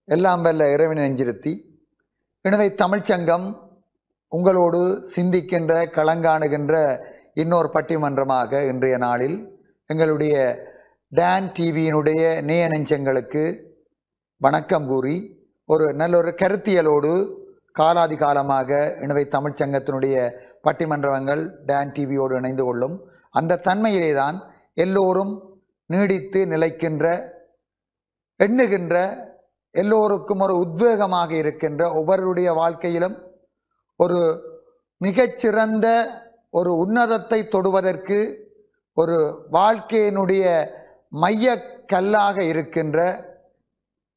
எல்லாம் வல்ல இறைவனை நெஞ்சிருத்தி இணுவை தமிழ்ச்சங்கம் உங்களோடு சிந்திக்கின்ற களங்காணுகின்ற இன்னொரு பட்டிமன்றமாக இன்றைய நாளில் எங்களுடைய டான் டிவியினுடைய நேய நெஞ்சங்களுக்கு வணக்கம் கூறி ஒரு நல்லொரு கருத்தியலோடு காலாதி காலமாக இணுவை தமிழ்ச்சங்கத்தினுடைய பட்டிமன்றங்கள் டான் டிவியோடு இணைந்து கொள்ளும் அந்த தன்மையிலே தான் எல்லோரும் நீடித்து நிலைக்கின்ற எண்ணுகின்ற எல்லோருக்கும் ஒரு உத்வேகமாக இருக்கின்ற ஒவ்வொருடைய வாழ்க்கையிலும் ஒரு மிகச்சிறந்த ஒரு உன்னதத்தை தொடுவதற்கு ஒரு வாழ்க்கையினுடைய மைய கல்லாக இருக்கின்ற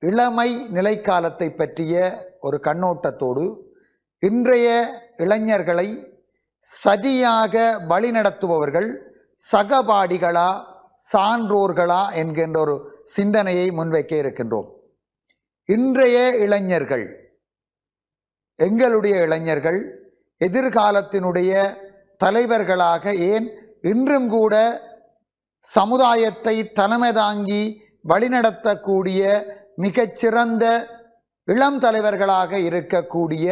இளமை நிலைக்காலத்தை பற்றிய ஒரு கண்ணோட்டத்தோடு இன்றைய இளைஞர்களை சரியாக வழிநடத்துபவர்கள் சகபாடிகளா சான்றோர்களா என்கின்ற ஒரு சிந்தனையை முன்வைக்க இருக்கின்றோம். இன்றைய இளைஞர்கள், எங்களுடைய இளைஞர்கள் எதிர்காலத்தினுடைய தலைவர்களாக, ஏன் இன்றும் கூட சமுதாயத்தை தலைமை தாங்கி வழிநடத்தக்கூடிய மிகச்சிறந்த இளம் தலைவர்களாக இருக்கக்கூடிய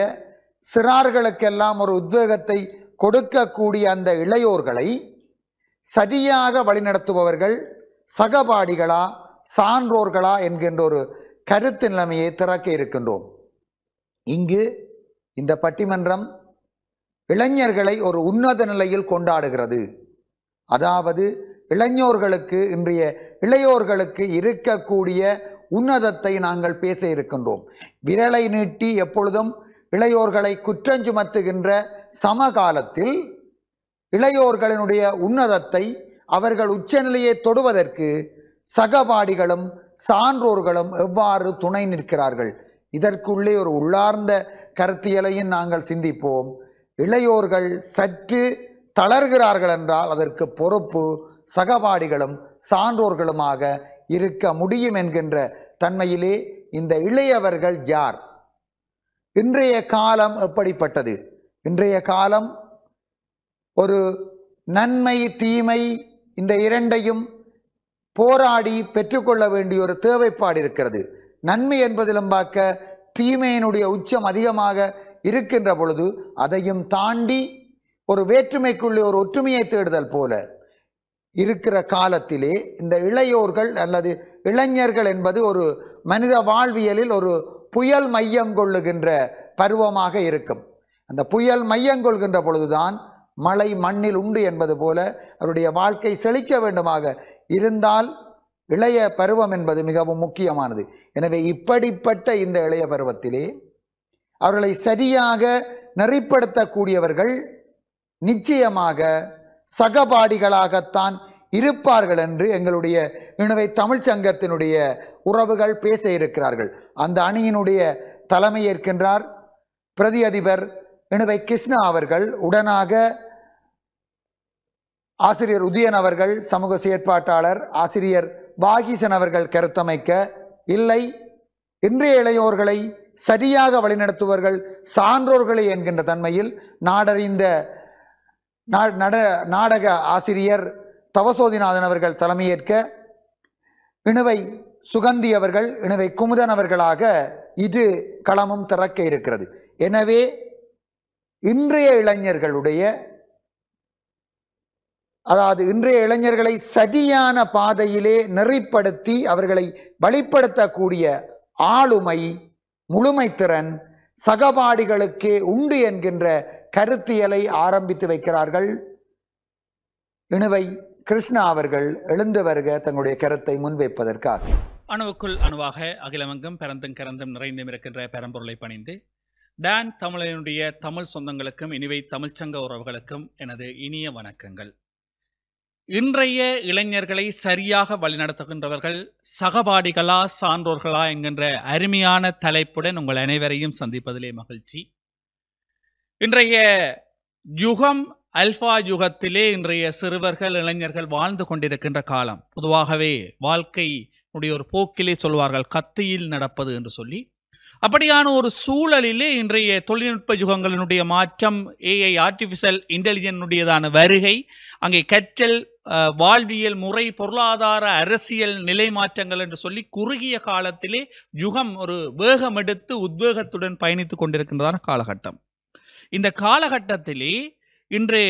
சிறார்களுக்கெல்லாம் ஒரு உத்வேகத்தை கொடுக்கக்கூடிய அந்த இளையோர்களை சரியாக வழிநடத்துபவர்கள் சகபாடிகளா சான்றோர்களா என்கின்ற ஒரு கருத்து நிலைமையை திறக்க இருக்கின்றோம். இங்கு இந்த பட்டிமன்றம் இளைஞர்களை ஒரு உன்னத நிலையில் கொண்டாடுகிறது. அதாவது இளைஞர்களுக்கு, இன்றைய இளையோர்களுக்கு இருக்கக்கூடிய உன்னதத்தை நாங்கள் பேச இருக்கின்றோம். விரலை நீட்டி எப்பொழுதும் இளையோர்களை குற்றஞ்சுமத்துகின்ற சமகாலத்தில் இளையோர்களினுடைய உன்னதத்தை, அவர்கள் உச்சநிலையை தொடுவதற்கு சகபாடிகளும் சான்றோர்களும் எவ்வாறு துணை நிற்கிறார்கள், இதற்குள்ளே ஒரு உள்ளார்ந்த கருத்தியலையும் நாங்கள் சிந்திப்போம். இளையோர்கள் சற்று தளர்கிறார்கள் என்றால் அதற்கு பொறுப்பு சகபாடிகளும் சான்றோர்களுமாக இருக்க முடியும் என்கின்ற தன்மையிலே இந்த இளையவர்கள் யார்? இன்றைய காலம் எப்படிப்பட்டது? இன்றைய காலம் ஒரு நன்மை தீமை இந்த இரண்டையும் போராடி பெற்றுக்கொள்ள வேண்டிய ஒரு தேவைப்பாடு இருக்கிறது. நன்மை என்பதிலும் பார்க்க தீமையினுடைய உச்சம் அதிகமாக இருக்கின்ற பொழுது அதையும் தாண்டி ஒரு வேற்றுமைக்குள்ளே ஒரு ஒற்றுமையை தேடுதல் போல இருக்கிற காலத்திலே இந்த இளையோர்கள் அல்லது இளைஞர்கள் என்பது ஒரு மனித வாழ்வியலில் ஒரு புயல் மையம் கொள்ளுகின்ற பருவமாக இருக்கும். அந்த புயல் மையம் கொள்கின்ற பொழுதுதான் மழை மண்ணில் உண்டு என்பது போல அவருடைய வாழ்க்கை செழிக்க வேண்டுமாக இருந்தால் இளைய பருவம் என்பது மிகவும் முக்கியமானது. எனவே இப்படிப்பட்ட இந்த இளைய பருவத்திலே அவர்களை சரியாக நெறிப்படுத்தக்கூடியவர்கள் நிச்சயமாக சகபாடிகளாகத்தான் இருப்பார்கள் என்று எங்களுடைய இணுவை தமிழ்ச்சங்கத்தினுடைய உறவுகள் பேச இருக்கிறார்கள். அந்த அணியினுடைய தலைமை ஏற்கின்றார் பிரதி அதிபர் இணுவை கிருஷ்ணா அவர்கள். உடனாக ஆசிரியர் உதயன் அவர்கள், சமூக செயற்பாட்டாளர் ஆசிரியர் வாகீசன் அவர்கள் கருத்தமைக்க, இல்லை இன்றைய இளையோர்களை சரியாக வழிநடத்துவர்கள் சான்றோர்களை என்கின்ற தன்மையில் நாடறிந்த நாடக ஆசிரியர் தவசோதிநாதன் அவர்கள் தலைமையேற்க, இணுவை சுகந்தி அவர்கள், இணுவை குமுதன் அவர்களாக இரு களமும் திறக்க இருக்கிறது. எனவே இன்றைய இளைஞர்களுடைய, அதாவது இன்றைய இளைஞர்களை சரியான பாதையிலே நெறிப்படுத்தி அவர்களை வழிப்படுத்தக்கூடிய ஆளுமை, முழுமைத்திறன் சகபாடிகளுக்கே உண்டு என்கின்ற கருத்தியலை ஆரம்பித்து வைக்கிறார்கள். இணுவை கிருஷ்ணா அவர்கள் எழுந்து வருக தங்களுடைய கருத்தை முன்வைப்பதற்காக. அணுவுக்குள் அணுவாக அகிலமெங்கும் பிறந்தும் கறந்தும் நிறைந்தும் இருக்கின்ற பெரம்பொருளை பணிந்து டான் தமிழனுடைய தமிழ் சொந்தங்களுக்கும் இனிவை தமிழ்ச்சங்க உறவுகளுக்கும் எனது இனிய வணக்கங்கள். இன்றைய இளைஞர்களை சரியாக வழிநடத்துகின்றவர்கள் சகபாடிகளா சான்றோர்களா என்கின்ற அருமையான தலைப்புடன் உங்கள் அனைவரையும் சந்திப்பதிலே மகிழ்ச்சி. இன்றைய யுகம் அல்பா யுகத்திலே இன்றைய சிறுவர்கள் இளைஞர்கள் வாழ்ந்து கொண்டிருக்கின்ற காலம். பொதுவாகவே வாழ்க்கையினுடைய ஒரு போக்கிலே சொல்வார்கள் கத்தியில் நடப்பது என்று சொல்லி. அப்படியான ஒரு சூழலிலே இன்றைய தொழில்நுட்ப யுகங்களினுடைய மாற்றம், ஏஐ ஆர்டிஃபிஷியல் இன்டெலிஜென்ஸுடையதான வருகை, அங்கே கற்றல், வாழ்வியல் முறை, பொருளாதார அரசியல் நிலை மாற்றங்கள் என்று சொல்லி குறுகிய காலத்திலே யுகம் ஒரு வேகம் எடுத்து உத்வேகத்துடன் பயணித்துக் கொண்டிருக்கின்றதான காலகட்டம். இந்த காலகட்டத்திலே இன்று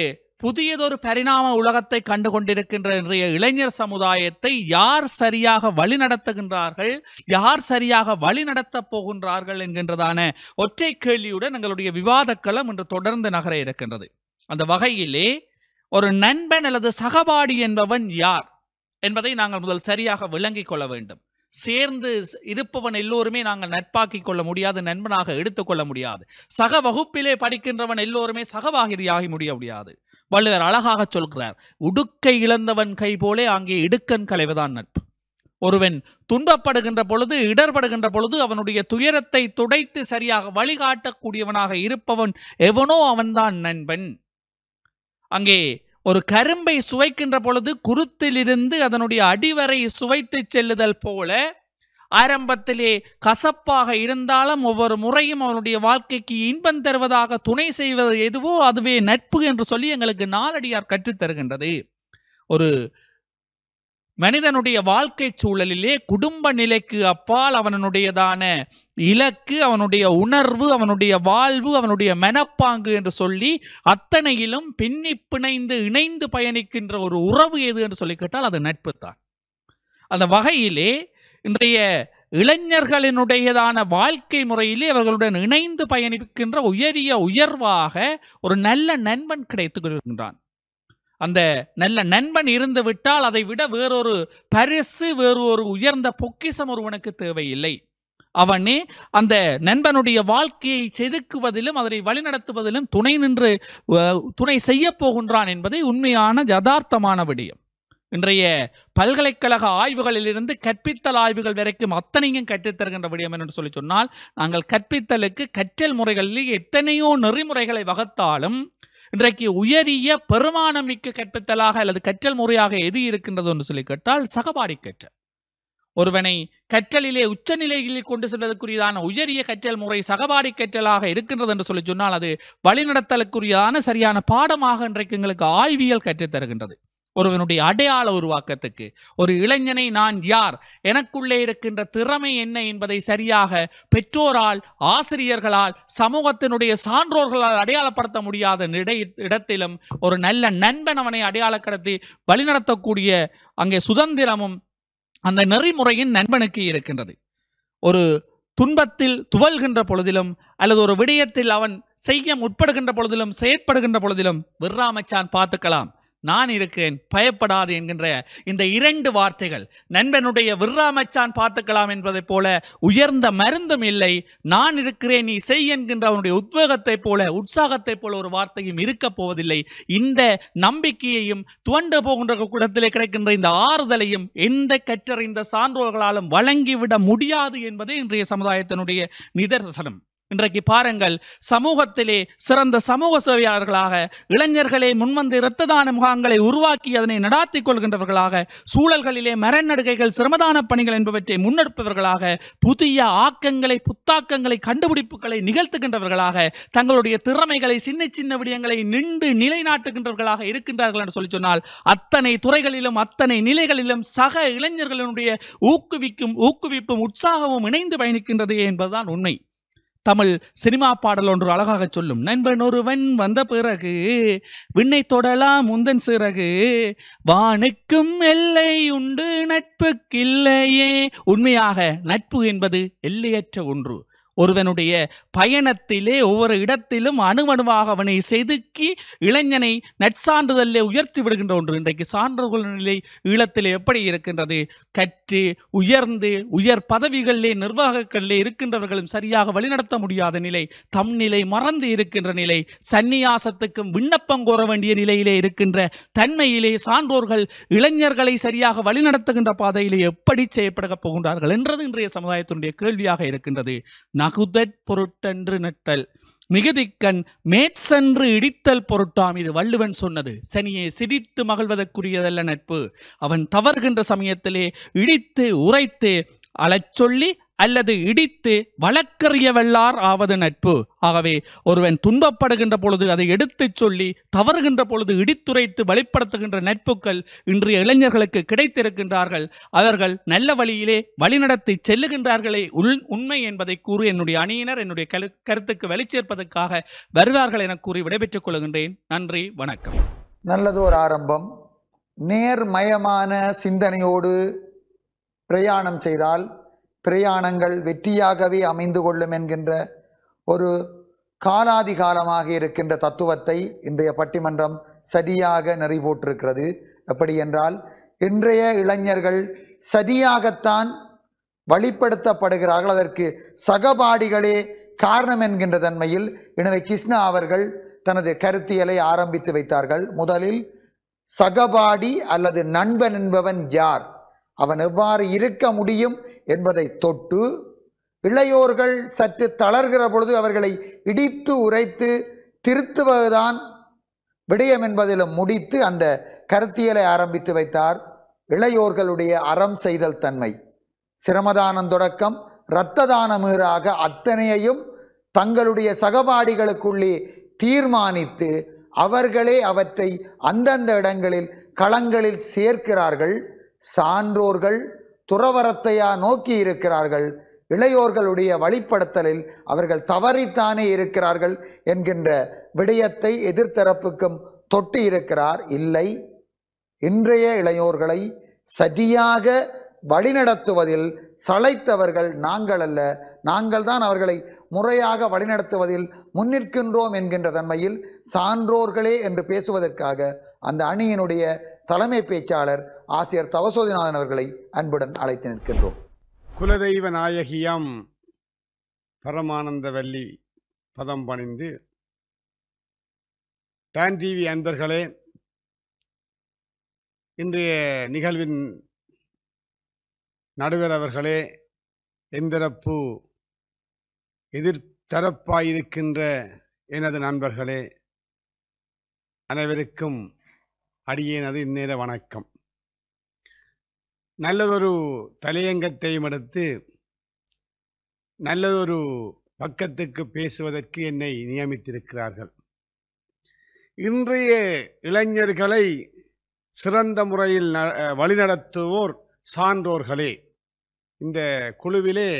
புதியதொரு பரிணாம உலகத்தை கண்டு கொண்டிருக்கின்ற இன்றைய இளைஞர் சமுதாயத்தை யார் சரியாக வழிநடத்துகின்றார்கள், யார் சரியாக வழிநடத்தப் போகின்றார்கள் என்கின்றதான ஒற்றை கேள்வியுடன் எங்களுடைய விவாதக்களம் இன்று தொடர்ந்து நகர இருக்கின்றது. அந்த வகையிலே ஒரு நண்பன் அல்லது சகபாடி என்பவன் யார் என்பதை நாங்கள் முதல் சரியாக விளங்கிக் கொள்ள வேண்டும். சேர்ந்து இருப்பவன் எல்லோருமே நாங்கள் நட்பாக்கிக் கொள்ள முடியாது, நண்பனாக எடுத்துக்கொள்ள முடியாது. சக வகுப்பிலே படிக்கின்றவன் எல்லோருமே சகவாகிரியாகி முடியாது. வள்ளுவர் அழகாக சொல்கிறார், உடுக்கை இழந்தவன் கை போலே அங்கே இடுக்கன் களைவதான் நட்பு. ஒருவன் துன்பப்படுகின்ற பொழுது, இடர்படுகின்ற பொழுது அவனுடைய துயரத்தை துடைத்து சரியாக வழிகாட்டக்கூடியவனாக இருப்பவன் எவனோ அவன்தான் நண்பன். அங்கே ஒரு கரும்பை சுவைக்கின்ற பொழுது குருத்திலிருந்து அதனுடைய அடிவரை சுவைத்து செல்லுதல் போல ஆரம்பத்திலே கசப்பாக இருந்தாலும் ஒவ்வொரு முறையும் அவனுடைய வாழ்க்கைக்கு இன்பம் தருவதாக துணை செய்வது எதுவோ அதுவே நட்பு என்று சொல்லி எங்களுக்கு நாலடியார் கற்றுத்தருகின்றது. ஒரு மனிதனுடைய வாழ்க்கை சூழலிலே குடும்ப நிலைக்கு அப்பால் அவனுடையதான இலக்கு, அவனுடைய உணர்வு, அவனுடைய வாழ்வு, அவனுடைய மனப்பாங்கு என்று சொல்லி அத்தனையிலும் பின்னி பிணைந்து இணைந்து பயணிக்கின்ற ஒரு உறவு எது என்று சொல்லி கேட்டால் அது நட்பு தான். அந்த வகையிலே இன்றைய இளைஞர்களினுடையதான வாழ்க்கை முறையிலே அவர்களுடன் இணைந்து பயணிக்கின்ற உயர்வாக ஒரு நல்ல நண்பன் கிடைத்துக் கொள்கின்றான். அந்த நல்ல நண்பன் இருந்து விட்டால் அதை விட வேறொரு பரிசு, வேறு ஒரு உயர்ந்த பொக்கிஷம் ஒருவனுக்கு தேவையில்லை. அவனே அந்த நண்பனுடைய வாழ்க்கையை செதுக்குவதிலும் அதனை வழிநடத்துவதிலும் துணை செய்ய போகின்றான் என்பதை உண்மையான யதார்த்தமான விடயம். இன்றைய பல்கலைக்கழக ஆய்வுகளிலிருந்து கற்பித்தல் ஆய்வுகள் வரைக்கும் அத்தனையும் கற்றுத்தருகின்ற விடயம் என்று சொல்லி சொன்னால், நாங்கள் கற்பித்தலுக்கு கற்றல் முறைகளில் எத்தனையோ நெறிமுறைகளை வகுத்தாலும் இன்றைக்கு உயரிய பெருமானம் மிக்க கற்பித்தலாக அல்லது கற்றல் முறையாக எது இருக்கின்றது என்று சொல்லி கேட்டால் சகபாடி கற்றல். ஒருவனை கற்றலிலே உச்சநிலையில் கொண்டு செல்வதற்குரியதான உயரிய கற்றல் முறை சகபாடி கற்றலாக இருக்கின்றது என்று சொல்லி சொன்னால் அது வழிநடத்தலுக்குரியதான சரியான பாடமாக இன்றைக்கு எங்களுக்கு ஆய்வியல் கற்றுத்தருகின்றது. ஒருவனுடைய அடையாள உருவாக்கத்துக்கு, ஒரு இளைஞனை நான் யார், எனக்குள்ளே இருக்கின்ற திறமை என்ன என்பதை சரியாக பெற்றோரால், ஆசிரியர்களால், சமூகத்தினுடைய சான்றோர்களால் அடையாளப்படுத்த முடியாத இடத்திலும் ஒரு நல்ல நண்பன் அவனை அடையாளப்படுத்தி வழிநடத்தக்கூடிய அங்கே சுதந்திரமும் அந்த நெறிமுறையின் நண்பனுக்கு இருக்கின்றது. ஒரு துன்பத்தில் துவல்கின்ற பொழுதிலும் அல்லது ஒரு விடயத்தில் அவன் செய்ய முற்படுகின்ற பொழுதிலும் செயற்படுகின்ற பொழுதிலும் விர்ராமச்சான் பார்த்துக்கலாம், நான் இருக்கேன், பயப்படாது என்கின்ற இந்த இரண்டு வார்த்தைகள், நண்பனுடைய விர்ராமச்சான் பார்த்துக்கலாம் என்பதை போல உயர்ந்த மருந்தும் இல்லை, நான் இருக்கிறேன் நீ செய் என்கின்ற அவனுடைய உத்வேகத்தை போல உற்சாகத்தை போல ஒரு வார்த்தையும் இருக்க போவதில்லை. இந்த நம்பிக்கையையும் துவண்டு போகின்ற கூடத்திலே கிடைக்கின்ற இந்த ஆறுதலையும் எந்த கற்றறிந்த சான்றோர்களாலும் வழங்கிவிட முடியாது என்பதே இன்றைய சமுதாயத்தினுடைய நிதர்சனம். இன்றைக்கு பாருங்கள், சமூகத்திலே சிறந்த சமூக சேவையாளர்களாக இளைஞர்களே முன்வந்து இரத்த தான முகாம்களை உருவாக்கி அதனை நடாத்தி கொள்கின்றவர்களாக, சூழல்களிலே மரநடுகைகள், சிரமதான பணிகள் என்பவற்றை முன்னெடுப்பவர்களாக, புதிய ஆக்கங்களை, புத்தாக்கங்களை, கண்டுபிடிப்புகளை நிகழ்த்துகின்றவர்களாக, தங்களுடைய திறமைகளை, சின்ன சின்ன விடயங்களை நின்று நிலைநாட்டுகின்றவர்களாக இருக்கின்றார்கள் என்று சொல்லி சொன்னால், அத்தனை துறைகளிலும் அத்தனை நிலைகளிலும் சக இளைஞர்களினுடைய ஊக்குவிப்பும் உற்சாகமும் இணைந்து பயணிக்கின்றது என்பதுதான் உண்மை. தமிழ் சினிமா பாடல் ஒன்று அழகாக சொல்லும், நண்பன் ஒருவன் வந்த பிறகு விண்ணை தொடலாம் முந்தன் சிறகு, வானுக்கும் எல்லை உண்டு நட்புக்கில்லையே. உண்மையாக நட்பு என்பது எல்லையற்ற ஒன்று. ஒருவனுடைய பயணத்திலே ஒவ்வொரு இடத்திலும் அணுவணுவாக அவனை செதுக்கி இளைஞனை நற்சான்றிதழிலே உயர்த்தி விடுகின்ற ஒன்று. இன்றைக்கு சான்றோர்கள் நிலை ஈழத்திலே எப்படி இருக்கின்றது? கற்று உயர்ந்து உயர் பதவிகளிலே நிர்வாகங்களிலே இருக்கின்றவர்களும் சரியாக வழிநடத்த முடியாத நிலை, தம் நிலை மறந்து இருக்கின்ற நிலை, சந்நியாசத்துக்கும் விண்ணப்பம் கோர வேண்டிய நிலையிலே இருக்கின்ற தன்மையிலே சான்றோர்கள் இளைஞர்களை சரியாக வழிநடத்துகின்ற பாதையிலே எப்படி செயற்பட போகின்றார்கள் என்றது இன்றைய சமுதாயத்தினுடைய கேள்வியாக இருக்கின்றது. நகுதற் பொருட்டன்று நட்டல் மிகுதிக்கண் மேற்சென்று இடித்தல் பொருட்டாம், இது வள்ளுவன் சொன்னது. சனியை சிரித்து மகிழ்வதற்குரியதல்ல நட்பு. அவன் தவறுகின்ற சமயத்திலே இடித்து உரைத்து அழச் சொல்லி அல்லது இடித்து வழக்கறிய வெள்ளார் ஆவது நட்பு. ஆகவே ஒருவன் துன்பப்படுகின்ற பொழுது அதை எடுத்துச் சொல்லி, தவறுகின்ற பொழுது இடித்துரைத்து வெளிப்படுத்துகின்ற நட்புகள் இன்றைய இளைஞர்களுக்கு கிடைத்திருக்கின்றார்கள். அவர்கள் நல்ல வழியிலே வழிநடத்தி செல்லுகின்றார்களே உண்மை என்பதை கூறி என்னுடைய அணியினர் என்னுடைய கருத்துக்கு வெளிச்சேர்ப்பதற்காக வருவார்கள் என கூறி விடைபெற்றுக் கொள்கின்றேன். நன்றி, வணக்கம். நல்லது ஒரு ஆரம்பம். நேர்மயமான சிந்தனையோடு பிரயாணம் செய்தால் பிரயாணங்கள் வெற்றியாகவே அமைந்து கொள்ளும் என்கின்ற ஒரு காலாதி காலமாக இருக்கின்ற தத்துவத்தை இன்றைய பட்டிமன்றம் சரியாக நிறைவேற்றிருக்கிறது. எப்படி என்றால், இன்றைய இளைஞர்கள் சரியாகத்தான் வழிப்படுத்தப்படுகிறார்கள், அதற்கு சகபாடிகளே காரணம் என்கின்ற தன்மையில் இணுவை கிருஷ்ணா அவர்கள் தனது கருத்தியலை ஆரம்பித்து வைத்தார்கள். முதலில் சகபாடி அல்லது நண்பன் என்பவன் யார், அவன் எவ்வாறு இருக்க முடியும் என்பதை தொட்டு, இளையோர்கள் சற்று தளர்கிற பொழுது அவர்களை இடித்து உரைத்து திருத்துவதுதான் விடயம் என்பதிலும் முடித்து அந்த கருத்தியலை ஆரம்பித்து வைத்தார். இளையோர்களுடைய அறம் செய்தல் தன்மை, சிரமதானம் தொடக்கம் இரத்த தானமீறாக அத்தனையையும் தங்களுடைய சகபாடிகளுக்குள்ளே தீர்மானித்து அவர்களே அவற்றை அந்தந்த இடங்களில் களங்களில் சேர்க்கிறார்கள். சான்றோர்கள் துறவரத்தையா நோக்கி இருக்கிறார்கள், இளையோர்களுடைய வழிப்படுத்தலில் அவர்கள் தவறித்தானே இருக்கிறார்கள் என்கின்ற விடயத்தை எதிர்த்தரப்புக்கும் தொட்டு இருக்கிறார். இல்லை, இன்றைய இளையோர்களை சரியாக வழிநடத்துவதில் சளைத்தவர்கள் நாங்கள் அல்ல, நாங்கள் தான் அவர்களை முறையாக வழிநடத்துவதில் முன்னிற்கின்றோம் என்கின்ற தன்மையில் சான்றோர்களே என்று பேசுவதற்காக அந்த அணியினுடைய தலைமை பேச்சாளர் ஆசிரியர் தவசோதிநாதன் அவர்களை அன்புடன் அழைத்து நிற்கின்றோம். குலதெய்வ நாயகியாம் பரமானந்தவல்லி பதம் பணிந்து, டான் டிவி அன்பர்களே, இன்றைய நிகழ்வின் நடுவர் அவர்களே, எந்தரப்பு எதிர்த்தரப்பாயிருக்கின்ற எனது நண்பர்களே, அனைவருக்கும் அடியேனது இந்நேர வணக்கம். நல்லதொரு தலையங்கத்தையும் எடுத்து நல்லதொரு பக்கத்துக்கு பேசுவதற்கு என்னை நியமித்திருக்கிறார்கள். இன்றைய இளைஞர்களை சிறந்த முறையில் வழிநடத்துவோர் சான்றோர்களே. இந்த குழுவிலே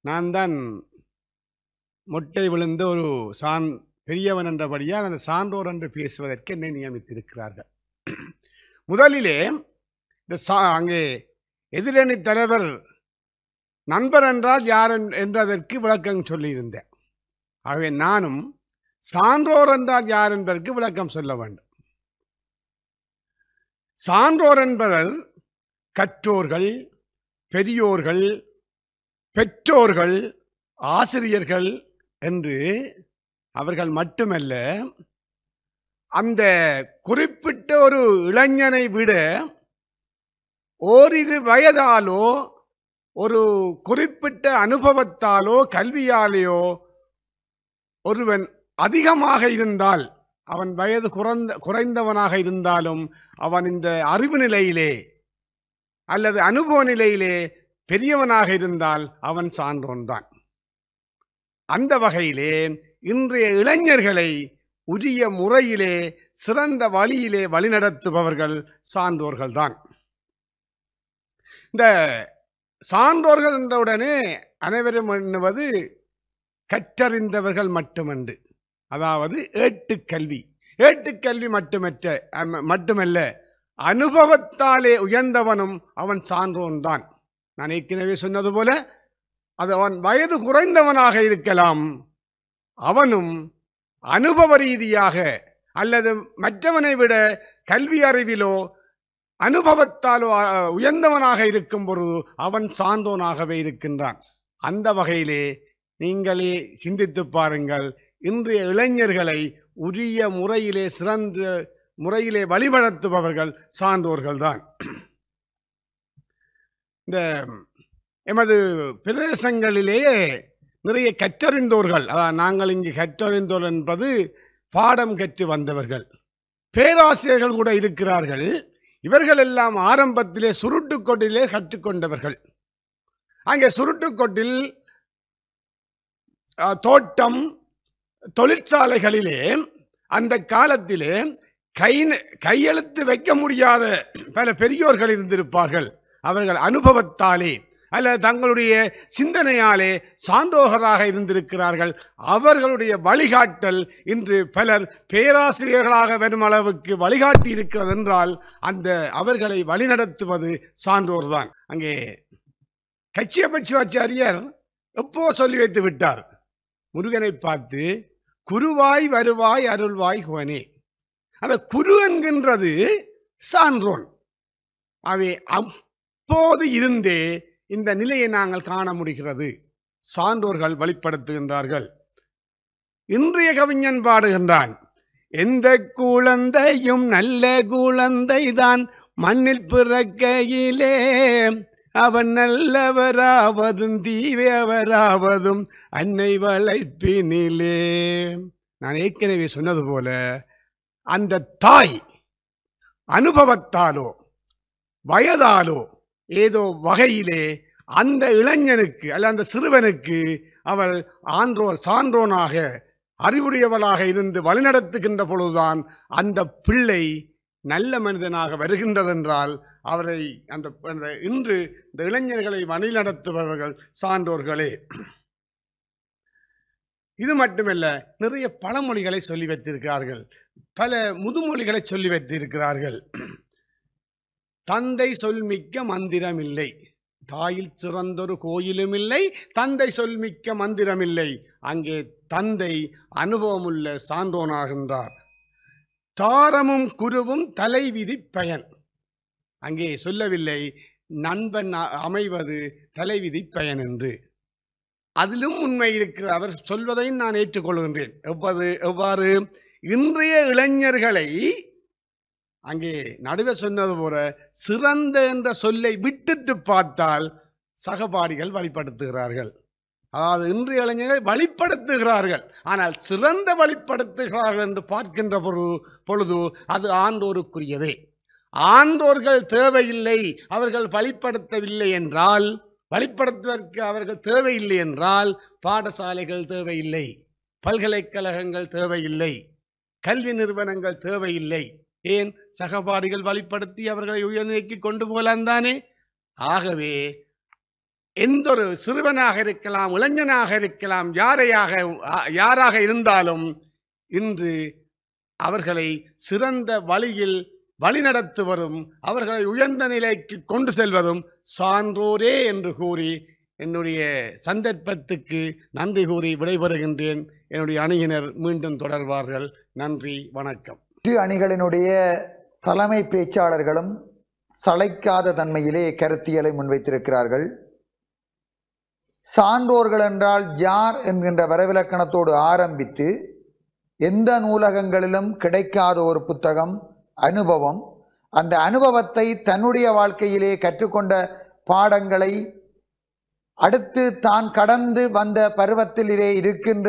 நான் தான் மொட்டை விழுந்த ஒரு பெரியவன் என்றபடியால் அந்த சான்றோர் என்று பேசுவதற்கு என்னை நியமித்திருக்கிறார்கள். முதலிலே அங்கே எதிரணி தலைவர் நண்பர் என்றால் யார் என்றதற்கு விளக்கம் சொல்லியிருந்தேன். ஆகவே நானும் சான்றோர் என்றால் யார் என்பதற்கு விளக்கம் சொல்ல வேண்டும். சான்றோர் என்பவர் கற்றோர்கள், பெரியோர்கள், பெற்றோர்கள், ஆசிரியர்கள் என்று அவர்கள் மட்டுமல்ல, அந்த குறிப்பிட்ட ஒரு இளைஞனை விட ஓரிரு வயதாலோ ஒரு குறிப்பிட்ட அனுபவத்தாலோ கல்வியாலேயோ ஒருவன் அதிகமாக இருந்தால், அவன் வயது குறைந்தவனாக இருந்தாலும் அவன் இந்த அறிவு நிலையிலே அல்லது அனுபவ நிலையிலே பெரியவனாக இருந்தால் அவன் சான்றோன்தான். அந்த வகையிலே இன்றைய இளைஞர்களை உரிய முறையிலே சிறந்த வழியிலே வழிநடத்துபவர்கள் சான்றோர்கள்தான். இந்த சான்றோர்கள் என்றவுடனே அனைவரும் எண்ணுவது கற்றறிந்தவர்கள் மட்டுமன்று, அதாவது ஏட்டுக்கல்வி மட்டுமல்ல, அனுபவத்தாலே உயர்ந்தவனும் அவன் சான்றோன்தான். நான் ஏற்கனவே சொன்னது போல அது அவன் வயது குறைந்தவனாக இருக்கலாம், அவனும் அனுபவ ரீதியாக அல்லது மற்றவனை விட கல்வி அறிவிலோ அனுபவத்தாலோ உயர்ந்தவனாக இருக்கும் பொழுது அவன் சான்றோனாகவே இருக்கின்றான். அந்த வகையிலே நீங்களே சிந்தித்து பாருங்கள், இன்றைய இளைஞர்களை உரிய முறையிலே சிறந்த முறையிலே வழிநடத்துபவர்கள் சான்றோர்கள்தான். இந்த எமது பிரதேசங்களிலேயே நிறைய கற்றறிந்தோர்கள், அதாவது நாங்கள் இங்கு கற்றறிந்தோர் என்பது பாடம் கற்று வந்தவர்கள், பேராசிரியர்கள் கூட இருக்கிறார்கள். இவர்கள் எல்லாம் ஆரம்பத்திலே சுருட்டுக்கொண்டிலே கற்றுக்கொண்டவர்கள். அங்கே சுருட்டுக்கோட்டில் தோட்டம் தொழிற்சாலைகளிலே அந்த காலத்திலே கையெழுத்து வைக்க முடியாத பல பெரியோர்கள் இருந்திருப்பார்கள். அவர்கள் அனுபவத்தாலே அல்லது தங்களுடைய சிந்தனையாலே சான்றோர்களாக இருந்திருக்கிறார்கள். அவர்களுடைய வழிகாட்டல் இன்று பலர் பேராசிரியர்களாக வரும் அளவுக்கு வழிகாட்டி இருக்கிறது என்றால் அந்த அவர்களை வழிநடத்துவது சான்றோர்தான். அங்கே கச்சியப்பச்சிவாச்சாரியர் எப்போ சொல்லி வைத்து விட்டார், முருகனை பார்த்து குருவாய் வருவாய் அருள்வாய் குவனே. அந்த குரு என்கின்றது சான்றோன். அவை அப்போது இருந்தே இந்த நிலையை நாங்கள் காண முடிகிறது. சான்றோர்கள் வெளிப்படுத்துகின்றார்கள். இன்றைய கவிஞன் பாடுகின்றான், எந்த குழந்தையும் நல்ல குழந்தைதான் மண்ணில் பிறக்கையிலே அவன் நல்லவராவதும் தீவிரவராவதும் அன்னை வளைப்பினிலே. நான் ஏற்கனவே சொன்னது போல அந்த தாய் அனுபவத்தாலோ வயதாலோ ஏதோ வகையிலே அந்த இளைஞனுக்கு அல்ல அந்த சிறுவனுக்கு அவள் சான்றோனாக அறிவுடையவளாக இருந்து வழிநடத்துகின்ற பொழுதுதான் அந்த பிள்ளை நல்ல மனிதனாக வருகின்றதென்றால் அவரை இன்று இந்த இளைஞர்களை வழிநடத்துபவர்கள் சான்றோர்களே. இது மட்டுமல்ல, நிறைய பழமொழிகளை சொல்லி வைத்திருக்கிறார்கள், பல முதுமொழிகளை சொல்லி வைத்திருக்கிறார்கள். தந்தை சொல்மிக்க மந்திரம் இல்லை, தாயில் சிறந்தொரு கோயிலும் இல்லை, தந்தை சொல்மிக்க மந்திரம் இல்லை. அங்கே தந்தை அனுபவமுள்ள சான்றோனாகின்றார். தாரமும் குருவும் தலைவிதி பயன். அங்கே சொல்லவில்லை நண்பன் அமைவது தலைவிதி பயன் என்று. அதிலும் உண்மை இருக்கிற அவர் சொல்வதையும் நான் ஏற்றுக்கொள்கின்றேன். எவ்வாறு இன்றைய இளைஞர்களை அங்கே நடுவே சொன்னது போல சிறந்த என்ற சொல்லை விட்டுட்டு பார்த்தால் சகபாடிகள் வழிப்படுத்துகிறார்கள். அதாவது இன்றைய இளைஞர்களை வழிப்படுத்துகிறார்கள், ஆனால் சிறந்த வழிப்படுத்துகிறார்கள் என்று பார்க்கின்ற பொழுது அது ஆண்டோருக்குரியதே. ஆண்டோர்கள் தேவையில்லை, அவர்கள் வழிப்படுத்தவில்லை என்றால், வழிப்படுத்துவதற்கு அவர்கள் தேவையில்லை என்றால் பாடசாலைகள் தேவையில்லை, பல்கலைக்கழகங்கள் தேவையில்லை, கல்வி நிறுவனங்கள் தேவையில்லை. ஏன்? சகபாடிகள் வழிப்படுத்தி அவர்களை உயர்நிலைக்கு கொண்டு போகலாம் தானே. ஆகவே எந்த ஒரு சிறுவனாக இருக்கலாம், இளைஞனாக இருக்கலாம், யாராக இருந்தாலும் இன்று அவர்களை சிறந்த வழியில் வழிநடத்துவதும் அவர்களை உயர்ந்த நிலைக்கு கொண்டு செல்வதும் சான்றோரே என்று கூறி என்னுடைய சந்தர்ப்பத்துக்கு நன்றி கூறி விடைபெறுகின்றேன். என்னுடைய அணியினர் மீண்டும் தொடர்வார்கள். நன்றி, வணக்கம். இரு அணிகளினுடைய தலைமை பேச்சாளர்களும் சளைக்காத தன்மையிலே கருத்தியலை முன்வைத்திருக்கிறார்கள். சான்றோர்கள் என்றால் யார் என்கின்ற வரவிலக்கணத்தோடு ஆரம்பித்து எந்த நூலகங்களிலும் கிடைக்காத ஒரு புத்தகம் அனுபவம், அந்த அனுபவத்தை தன்னுடைய வாழ்க்கையிலே கற்றுக்கொண்ட பாடங்களை அடுத்து தான் கடந்து வந்த பருவத்திலே இருக்கின்ற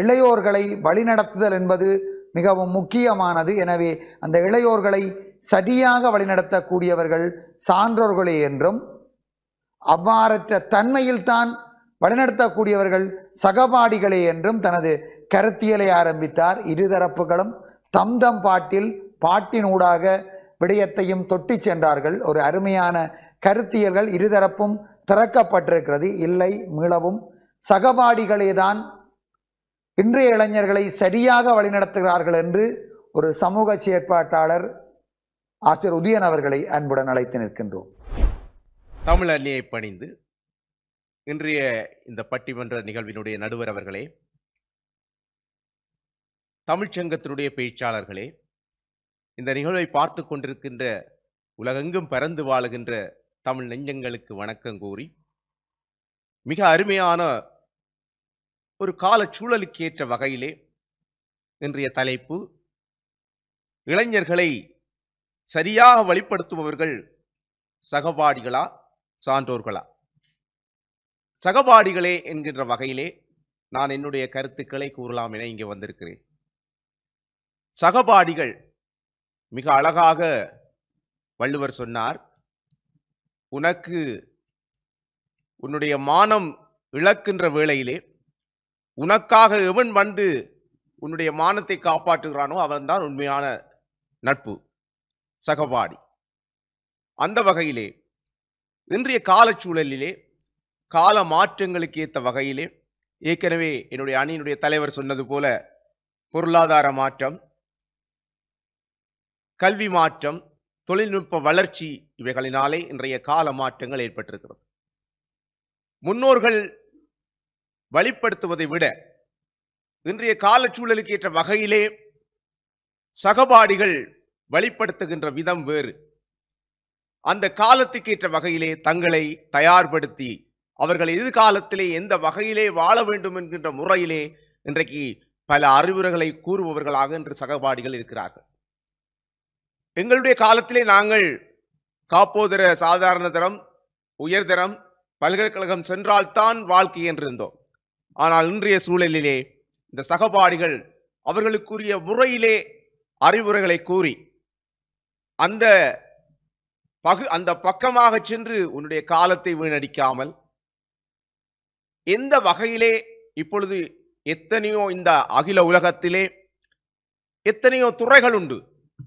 இளையோர்களை வழிநடத்துதல் என்பது மிகவும் முக்கியமானது. எனவே அந்த இளையோர்களை சரியாக வழிநடத்தக்கூடியவர்கள் சான்றோர்களே என்றும், அவ்வாறற்ற தன்மையில் தான் வழிநடத்தக்கூடியவர்கள் சகபாடிகளே என்றும் தனது கருத்தியலை ஆரம்பித்தார். இருதரப்புகளும் தம் பாட்டினூடாக விடயத்தையும் தொட்டி சென்றார்கள். ஒரு அருமையான கருத்தியல்கள் இருதரப்பும் திறக்கப்பட்டிருக்கிறது. இல்லை, மீளவும் சகபாடிகளேதான் இன்றைய இளைஞர்களை சரியாக வழிநடத்துகிறார்கள் என்று ஒரு சமூக செயற்பாட்டாளர் ஆசிரியர் உதயன் அவர்களை அன்புடன் அழைத்து நிற்கின்றோம். தமிழ் அன்னியை பணிந்து இன்றைய இந்த பட்டிமன்ற நிகழ்வினுடைய நடுவர் அவர்களே, தமிழ்ச்சங்கத்தினுடைய பேச்சாளர்களே, இந்த நிகழ்வை பார்த்து கொண்டிருக்கின்ற உலகெங்கும் பறந்து வாழுகின்ற தமிழ் நெஞ்சங்களுக்கு வணக்கம் கூறி, மிக அருமையான ஒரு கால சூழலுக்கு ஏற்ற வகையிலே இன்றைய தலைப்பு, இளைஞர்களை சரியாக வழிப்படுத்துபவர்கள் சகபாடிகளா சான்றோர்களா? சகபாடிகளே என்கின்ற வகையிலே நான் என்னுடைய கருத்துக்களை கூறலாம் என இங்கே வந்திருக்கிறேன். சகபாடிகள் மிக அழகாக வள்ளுவர் சொன்னார், உனக்கு உன்னுடைய மானம் இழக்கின்ற வேளையிலே உனக்காக எவன் வந்து உன்னுடைய மானத்தை காப்பாற்றுகிறானோ அவன்தான் உண்மையான நட்பு, சகபாடி. அந்த வகையிலே இன்றைய காலச்சூழலிலே கால மாற்றங்களுக்கு ஏற்ற வகையிலே ஏற்கனவே என்னுடைய அணியினுடைய தலைவர் சொன்னது போல பொருளாதார மாற்றம், கல்வி மாற்றம், தொழில்நுட்ப வளர்ச்சி இவைகளினாலே இன்றைய கால மாற்றங்கள் ஏற்பட்டிருக்கிறது. முன்னோர்கள் வழிப்படுத்துவதை விட இன்றைய காலச்சூழலுக்கு ஏற்ற வகையிலே சகபாடிகள் வழிப்படுத்துகின்ற விதம் வேறு. அந்த காலத்துக்கு ஏற்ற வகையிலே தங்களை தயார்படுத்தி அவர்கள் எதிர்காலத்திலே எந்த வகையிலே வாழ வேண்டும் என்கின்ற முறையிலே இன்றைக்கு பல அறிவுரைகளை கூறுபவர்களாக இன்று சகபாடிகள் இருக்கிறார்கள். எங்களுடைய காலத்திலே நாங்கள் காப்போதர, சாதாரண தரம், உயர்தரம், பல்கலைக்கழகம் சென்றால்தான் வாழ்க்கை என்றிருந்தோம். ஆனால் இன்றைய சூழலிலே இந்த சகபாடிகள் அவர்களுக்குரிய முறையிலே அறிவுரைகளை கூறி அந்த பக்கமாக சென்று உன்னுடைய காலத்தை வீணடிக்காமல் எந்த வகையிலே இப்பொழுது எத்தனையோ இந்த அகில உலகத்திலே எத்தனையோ துறைகள் உண்டு,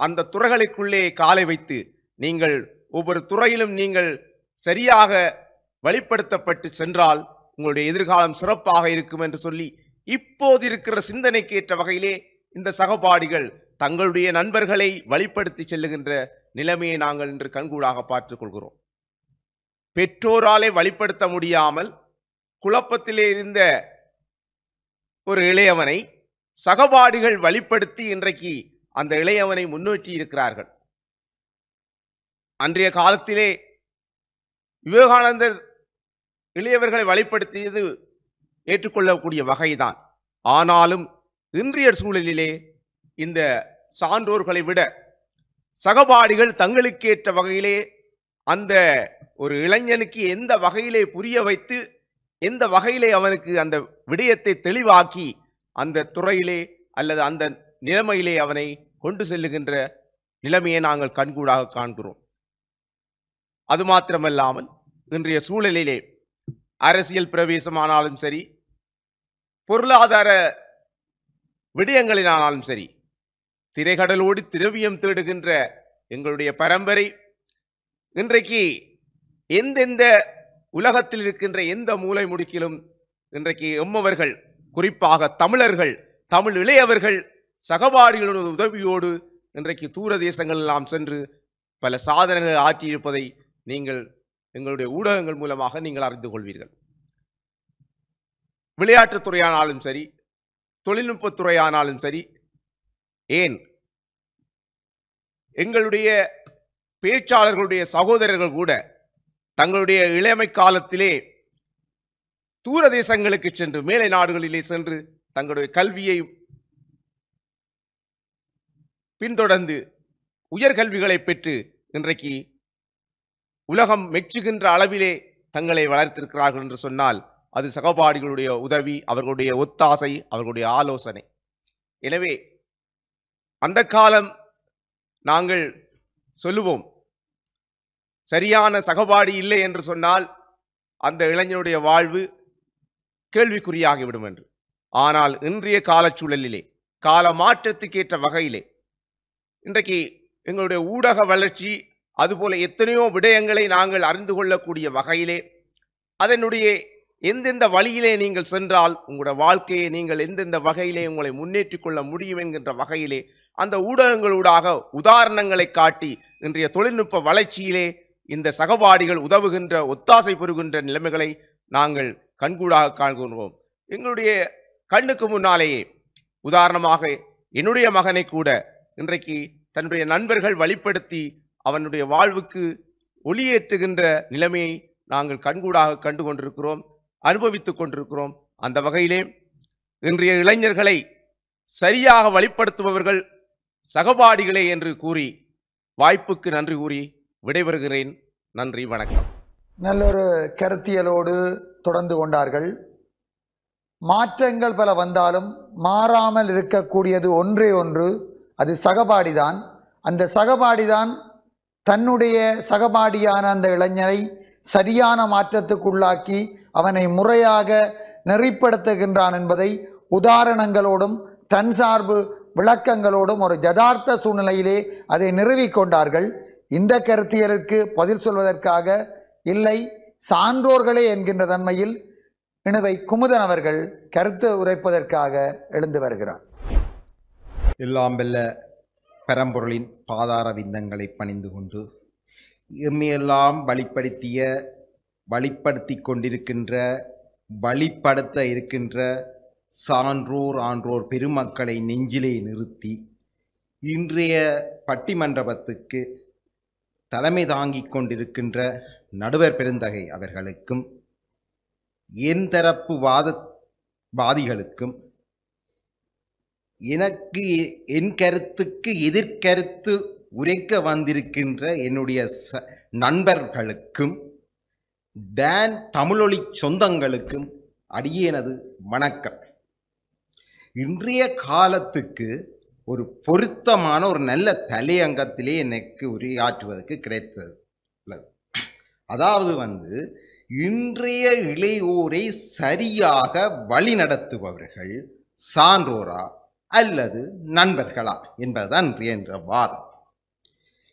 அந்த துறைகளுக்குள்ளே காலை வைத்து நீங்கள் ஒவ்வொரு துறையிலும் நீங்கள் சரியாக வழிப்படுத்தப்பட்டு சென்றால் உங்களுடைய எதிர்காலம் சிறப்பாக இருக்கும் என்று சொல்லி இப்போது இருக்கிற சிந்தனைக்கு ஏற்ற வகையிலே இந்த சகபாடிகள் தங்களுடைய நண்பர்களை வழிப்படுத்தி செல்லுகின்ற நிலைமையை நாங்கள் இன்று கண்கூடாக பார்த்துக் கொள்கிறோம். பெற்றோராலே வழிப்படுத்த முடியாமல் குழப்பத்திலே இருந்த ஒரு இளையவனை சகபாடிகள் வழிப்படுத்தி இன்றைக்கு அந்த இளையவனை முன்னோக்கி இருக்கிறார்கள். அன்றைய காலத்திலே விவேகானந்தர் இளையவர்களை வழிப்படுத்தியது ஏற்றுக்கொள்ளக்கூடிய வகைதான். ஆனாலும் இன்றைய சூழலிலே இந்த சான்றோர்களை விட சகபாடிகள் தங்களுக்கேற்ற வகையிலே அந்த ஒரு இளைஞனுக்கு எந்த வகையிலே புரிய வைத்து எந்த வகையிலே அவனுக்கு அந்த விடயத்தை தெளிவாக்கி அந்த துறையிலே அல்லது அந்த நிலைமையிலே அவனை கொண்டு செல்லுகின்ற நிலைமையை நாங்கள் கண்கூடாக காண்கிறோம். அது மாத்திரமல்லாமல் இன்றைய சூழலிலே அரசியல் பிரவேசமானாலும் சரி, பொருளாதார விடயங்களினாலும் சரி, திரைக்கடலோடு திரவியம் தேடுகின்ற எங்களுடைய பரம்பரை இன்றைக்கு எந்தெந்த உலகத்தில் இருக்கின்ற எந்த மூலை முடுக்கிலும் இன்றைக்கு எம்மவர்கள், குறிப்பாக தமிழர்கள், தமிழ் இளையவர்கள் சகபாடிகளுடைய உதவியோடு இன்றைக்கு தூர தேசங்கள் எல்லாம் சென்று பல சாதனைகள் ஆற்றியிருப்பதை நீங்கள் எங்களுடைய ஊடகங்கள் மூலமாக நீங்கள் அறிந்து கொள்வீர்கள். விளையாட்டுத் துறையானாலும் சரி, தொழில்நுட்பத் துறையானாலும் சரி, ஏன் எங்களுடைய பேச்சாளர்களுடைய சகோதரர்கள் கூட தங்களுடைய இளமை காலத்திலே தூர தேசங்களுக்கு சென்று, மேலை நாடுகளிலே சென்று தங்களுடைய கல்வியை பின்தொடர்ந்து உயர்கல்விகளை பெற்று இன்றைக்கு உலகம் மெச்சுகின்ற அளவிலே தங்களை வளர்த்திருக்கிறார்கள் என்று சொன்னால் அது சகபாடிகளுடைய உதவி, அவர்களுடைய ஒத்தாசை, அவர்களுடைய ஆலோசனை. எனவே அந்த காலம் நாங்கள் சொல்லுவோம், சரியான சகபாடி இல்லை என்று சொன்னால் அந்த இளைஞனுடைய வாழ்வு கேள்விக்குறியாகிவிடும் என்று. ஆனால் இன்றைய காலச்சூழலிலே கால மாற்றத்துக்கேற்ற வகையிலே இன்றைக்கு எங்களுடைய ஊடக வளர்ச்சி, அதுபோல எத்தனையோ விடயங்களை நாங்கள் அறிந்து கொள்ளக்கூடிய வகையிலே அதனுடைய எந்தெந்த வழியிலே நீங்கள் சென்றால் உங்களுடைய வாழ்க்கையை நீங்கள் எந்தெந்த வகையிலே உங்களை முன்னேற்றிக் கொள்ள முடியும் என்கின்ற வகையிலே அந்த ஊடகங்களூடாக உதாரணங்களை காட்டி இன்றைய தொழில்நுட்ப வளர்ச்சியிலே இந்த சகபாடிகள் உதவுகின்ற, ஒத்தாசை பெறுகின்ற நிலைமைகளை நாங்கள் கண்கூடாக காண்கிறோம். எங்களுடைய கண்ணுக்கு முன்னாலேயே உதாரணமாக என்னுடைய மகனை கூட இன்றைக்கு தன்னுடைய நண்பர்கள் வழிப்படுத்தி அவனுடைய வாழ்வுக்கு ஒளியேற்றுகின்ற நிலைமையை நாங்கள் கண்கூடாக கண்டு கொண்டிருக்கிறோம், அனுபவித்துக் கொண்டிருக்கிறோம். அந்த வகையிலே இன்றைய இளைஞர்களை சரியாக வழிப்படுத்துபவர்கள் சகபாடிகளே என்று கூறி வாய்ப்புக்கு நன்றி கூறி விடைபெறுகிறேன். நன்றி, வணக்கம். நல்லொரு கருத்தியலோடு தொடர்ந்து கொண்டார்கள். மாற்றங்கள் பல வந்தாலும் மாறாமல் இருக்கக்கூடியது ஒன்றே ஒன்று, அது சகபாடிதான். அந்த சகபாடிதான் தன்னுடைய சகபாடியான அந்த இளைஞரை சரியான மாற்றத்துக்குள்ளாக்கி அவனை முறையாக நெறிப்படுத்துகின்றான் என்பதை உதாரணங்களோடும் தன்சார்பு விளக்கங்களோடும் ஒரு யதார்த்த சூழ்நிலையிலே அதை நிறுவிக்கொண்டார்கள். இந்த கருத்தியலுக்கு பதில் சொல்வதற்காக இல்லை, சான்றோர்களே என்கின்ற தன்மையில் இணுவை குமுதன் அவர்கள் கருத்து உரைப்பதற்காக எழுந்து வருகிறார். எல்லாம் வெல்ல பரம்பொருளின் பாதார விந்தங்களை பணிந்து கொண்டு எம்மையெல்லாம் வழிப்படுத்தி கொண்டிருக்கின்ற வழிப்படுத்த இருக்கின்ற சான்றோர் ஆன்றோர் பெருமக்களை நெஞ்சிலே நிறுத்தி இன்றைய பட்டிமன்றத்துக்கு தலைமை தாங்கிக் கொண்டிருக்கின்ற நடுவர் பெருந்தகை அவர்களுக்கும் என் தரப்பு வாதிகளுக்கும் எனக்கு என் கருத்துக்கு எதிர்கருத்து உரைக்க வந்திருக்கின்ற என்னுடைய நண்பர்களுக்கும் டான் தமிழொலி சொந்தங்களுக்கும் அடியேனது வணக்கம். இன்றைய காலத்துக்கு ஒரு பொருத்தமான ஒரு நல்ல தலையங்கத்திலே எனக்கு உரையாற்றுவதற்கு கிடைத்தது. அதாவது இன்றைய இளையோரை சரியாக வழிநடத்துபவர்கள் சான்றோரா அல்லது நண்பர்களா என்பதுதான் என்ற வாதம்.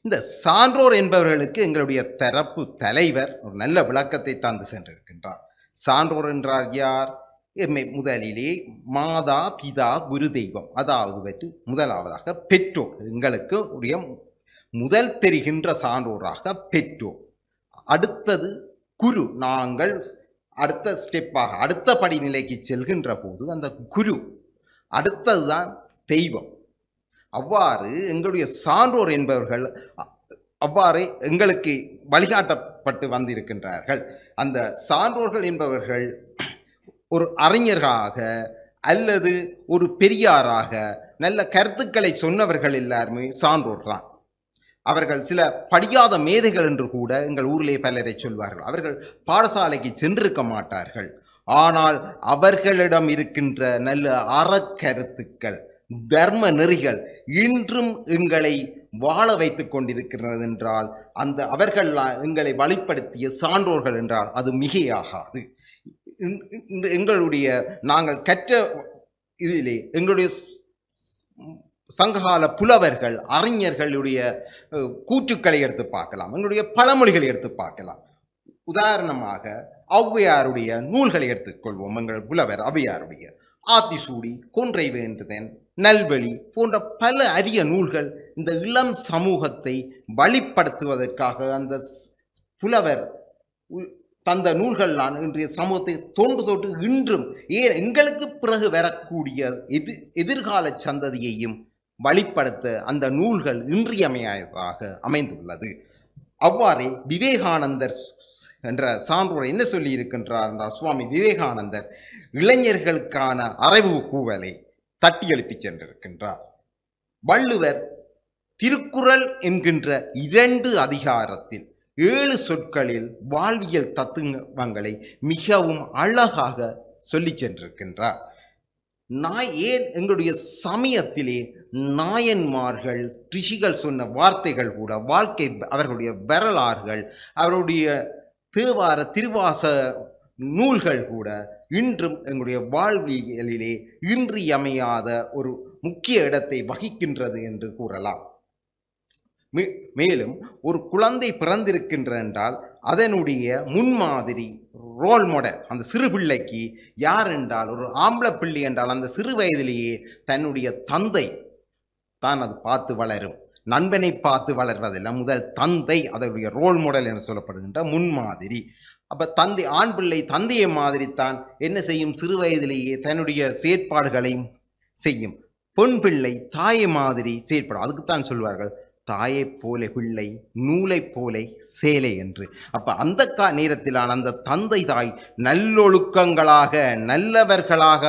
இந்த சான்றோர் என்பவர்களுக்கு எங்களுடைய தரப்பு தலைவர் ஒரு நல்ல விளக்கத்தை தந்து சென்றிருக்கின்றார். சான்றோர் என்றார் யார்? முதலிலே மாதா பிதா குரு தெய்வம், அதாவது முதலாவதாக பெற்றோர். எங்களுக்கு உடைய முதல் தெரிகின்ற சான்றோராக பெற்றோர். அடுத்தது குரு. நாங்கள் அடுத்த ஸ்டெப்பாக அடுத்த படிநிலைக்கு செல்கின்ற போது அந்த குரு. அடுத்ததுதான் தெய்வம். அவ்வாறு எங்களுடைய சான்றோர் என்பவர்கள் அவ்வாறு எங்களுக்கு வழிகாட்டப்பட்டு வந்திருக்கின்றார்கள். அந்த சான்றோர்கள் என்பவர்கள் ஒரு அறிஞராக அல்லது ஒரு பெரியாராக நல்ல கருத்துக்களை சொன்னவர்கள் எல்லாருமே சான்றோர் தான். அவர்கள் சில படியாத மேதைகள் என்று கூட எங்கள் ஊரிலே பலரை சொல்வார்கள். அவர்கள் பாடசாலைக்கு சென்றிருக்க மாட்டார்கள். ஆனால் அவர்களிடம் இருக்கின்ற நல்ல அறக்கருத்துக்கள், தர்ம நெறிகள் இன்றும் எங்களை வாழ வைத்துக் கொண்டிருக்கிறது என்றால் அந்த அவர்கள் எங்களை வழிப்படுத்திய சான்றோர்கள் என்றால் அது மிகையாகாது. எங்களுடைய நாங்கள் கற்ற இதிலே எங்களுடைய சங்ககால புலவர்கள் அறிஞர்களுடைய கூற்றுக்களை எடுத்து பார்க்கலாம், எங்களுடைய பழமொழிகளை எடுத்து பார்க்கலாம். உதாரணமாக ஔவையாருடைய நூல்களை எடுத்துக்கொள்வோம். எங்கள் புலவர் ஔவையாருடைய ஆத்திசூடி, கொன்றை வேண்டுதன், நல்வழி போன்ற பல அரிய நூல்கள் இந்த இளம் சமூகத்தை வழிப்படுத்துவதற்காக அந்த புலவர் தந்த நூல்கள்லாம் இன்றைய சமூகத்தை தொட்டு இன்றும் எங்களுக்கு பிறகு வரக்கூடிய எதிர்கால சந்ததியையும் வழிப்படுத்த அந்த நூல்கள் இன்றியமையாததாக அமைந்துள்ளது. அவ்வாறே விவேகானந்தர் என்ற சான்றோர் என்ன சொல்லி இருக்கின்றார் என்றால், சுவாமி விவேகானந்தர் இளைஞர்களுக்கான அறிவு கூவலை தட்டி எழுப்பி சென்றிருக்கின்றார். வள்ளுவர் திருக்குறள் என்கின்ற 2 அதிகாரத்தில் 7 சொற்களில் வாழ்வியல் தத்துவங்களை மிகவும் அழகாக சொல்லி சென்றிருக்கின்றார். ஏன் எங்களுடைய சமயத்திலே நாயன்மார்கள் ரிஷிகள் சொன்ன வார்த்தைகள் கூட வாழ்க்கை, அவர்களுடைய வரலாறுகள், அவருடைய தேவார திருவாச நூல்கள் கூட இன்றும் எங்களுடைய வாழ்வியலிலே இன்றியமையாத ஒரு முக்கிய இடத்தை வகிக்கின்றது என்று கூறலாம். மேலும் ஒரு குழந்தை பிறந்திருக்கின்ற என்றால் அதனுடைய முன்மாதிரி ரோல் மாடல் அந்த சிறு பிள்ளைக்கு யார் என்றால், ஒரு ஆம்பளை பிள்ளை என்றால் அந்த சிறு வயதிலேயே தன்னுடைய தந்தை தான் அது பார்த்து வளரும். நண்பனை பார்த்து வளர்வதில்லை, முதல் தந்தை அதனுடைய ரோல் மாடல் என சொல்லப்படுகின்ற முன்மாதிரி. அப்போ தந்தை, ஆண் பிள்ளை தந்தையை மாதிரி தான் என்ன செய்யும், சிறு வயதிலேயே தன்னுடைய செயற்பாடுகளையும் செய்யும். பெண் பிள்ளை தாயை மாதிரி செயற்படும். அதுக்குத்தான் சொல்வார்கள் தாயை போல பிள்ளை நூலை போல சேலை என்று. அப்போ அந்த நேரத்திலான அந்த தந்தை தாய் நல்லொழுக்கங்களாக நல்லவர்களாக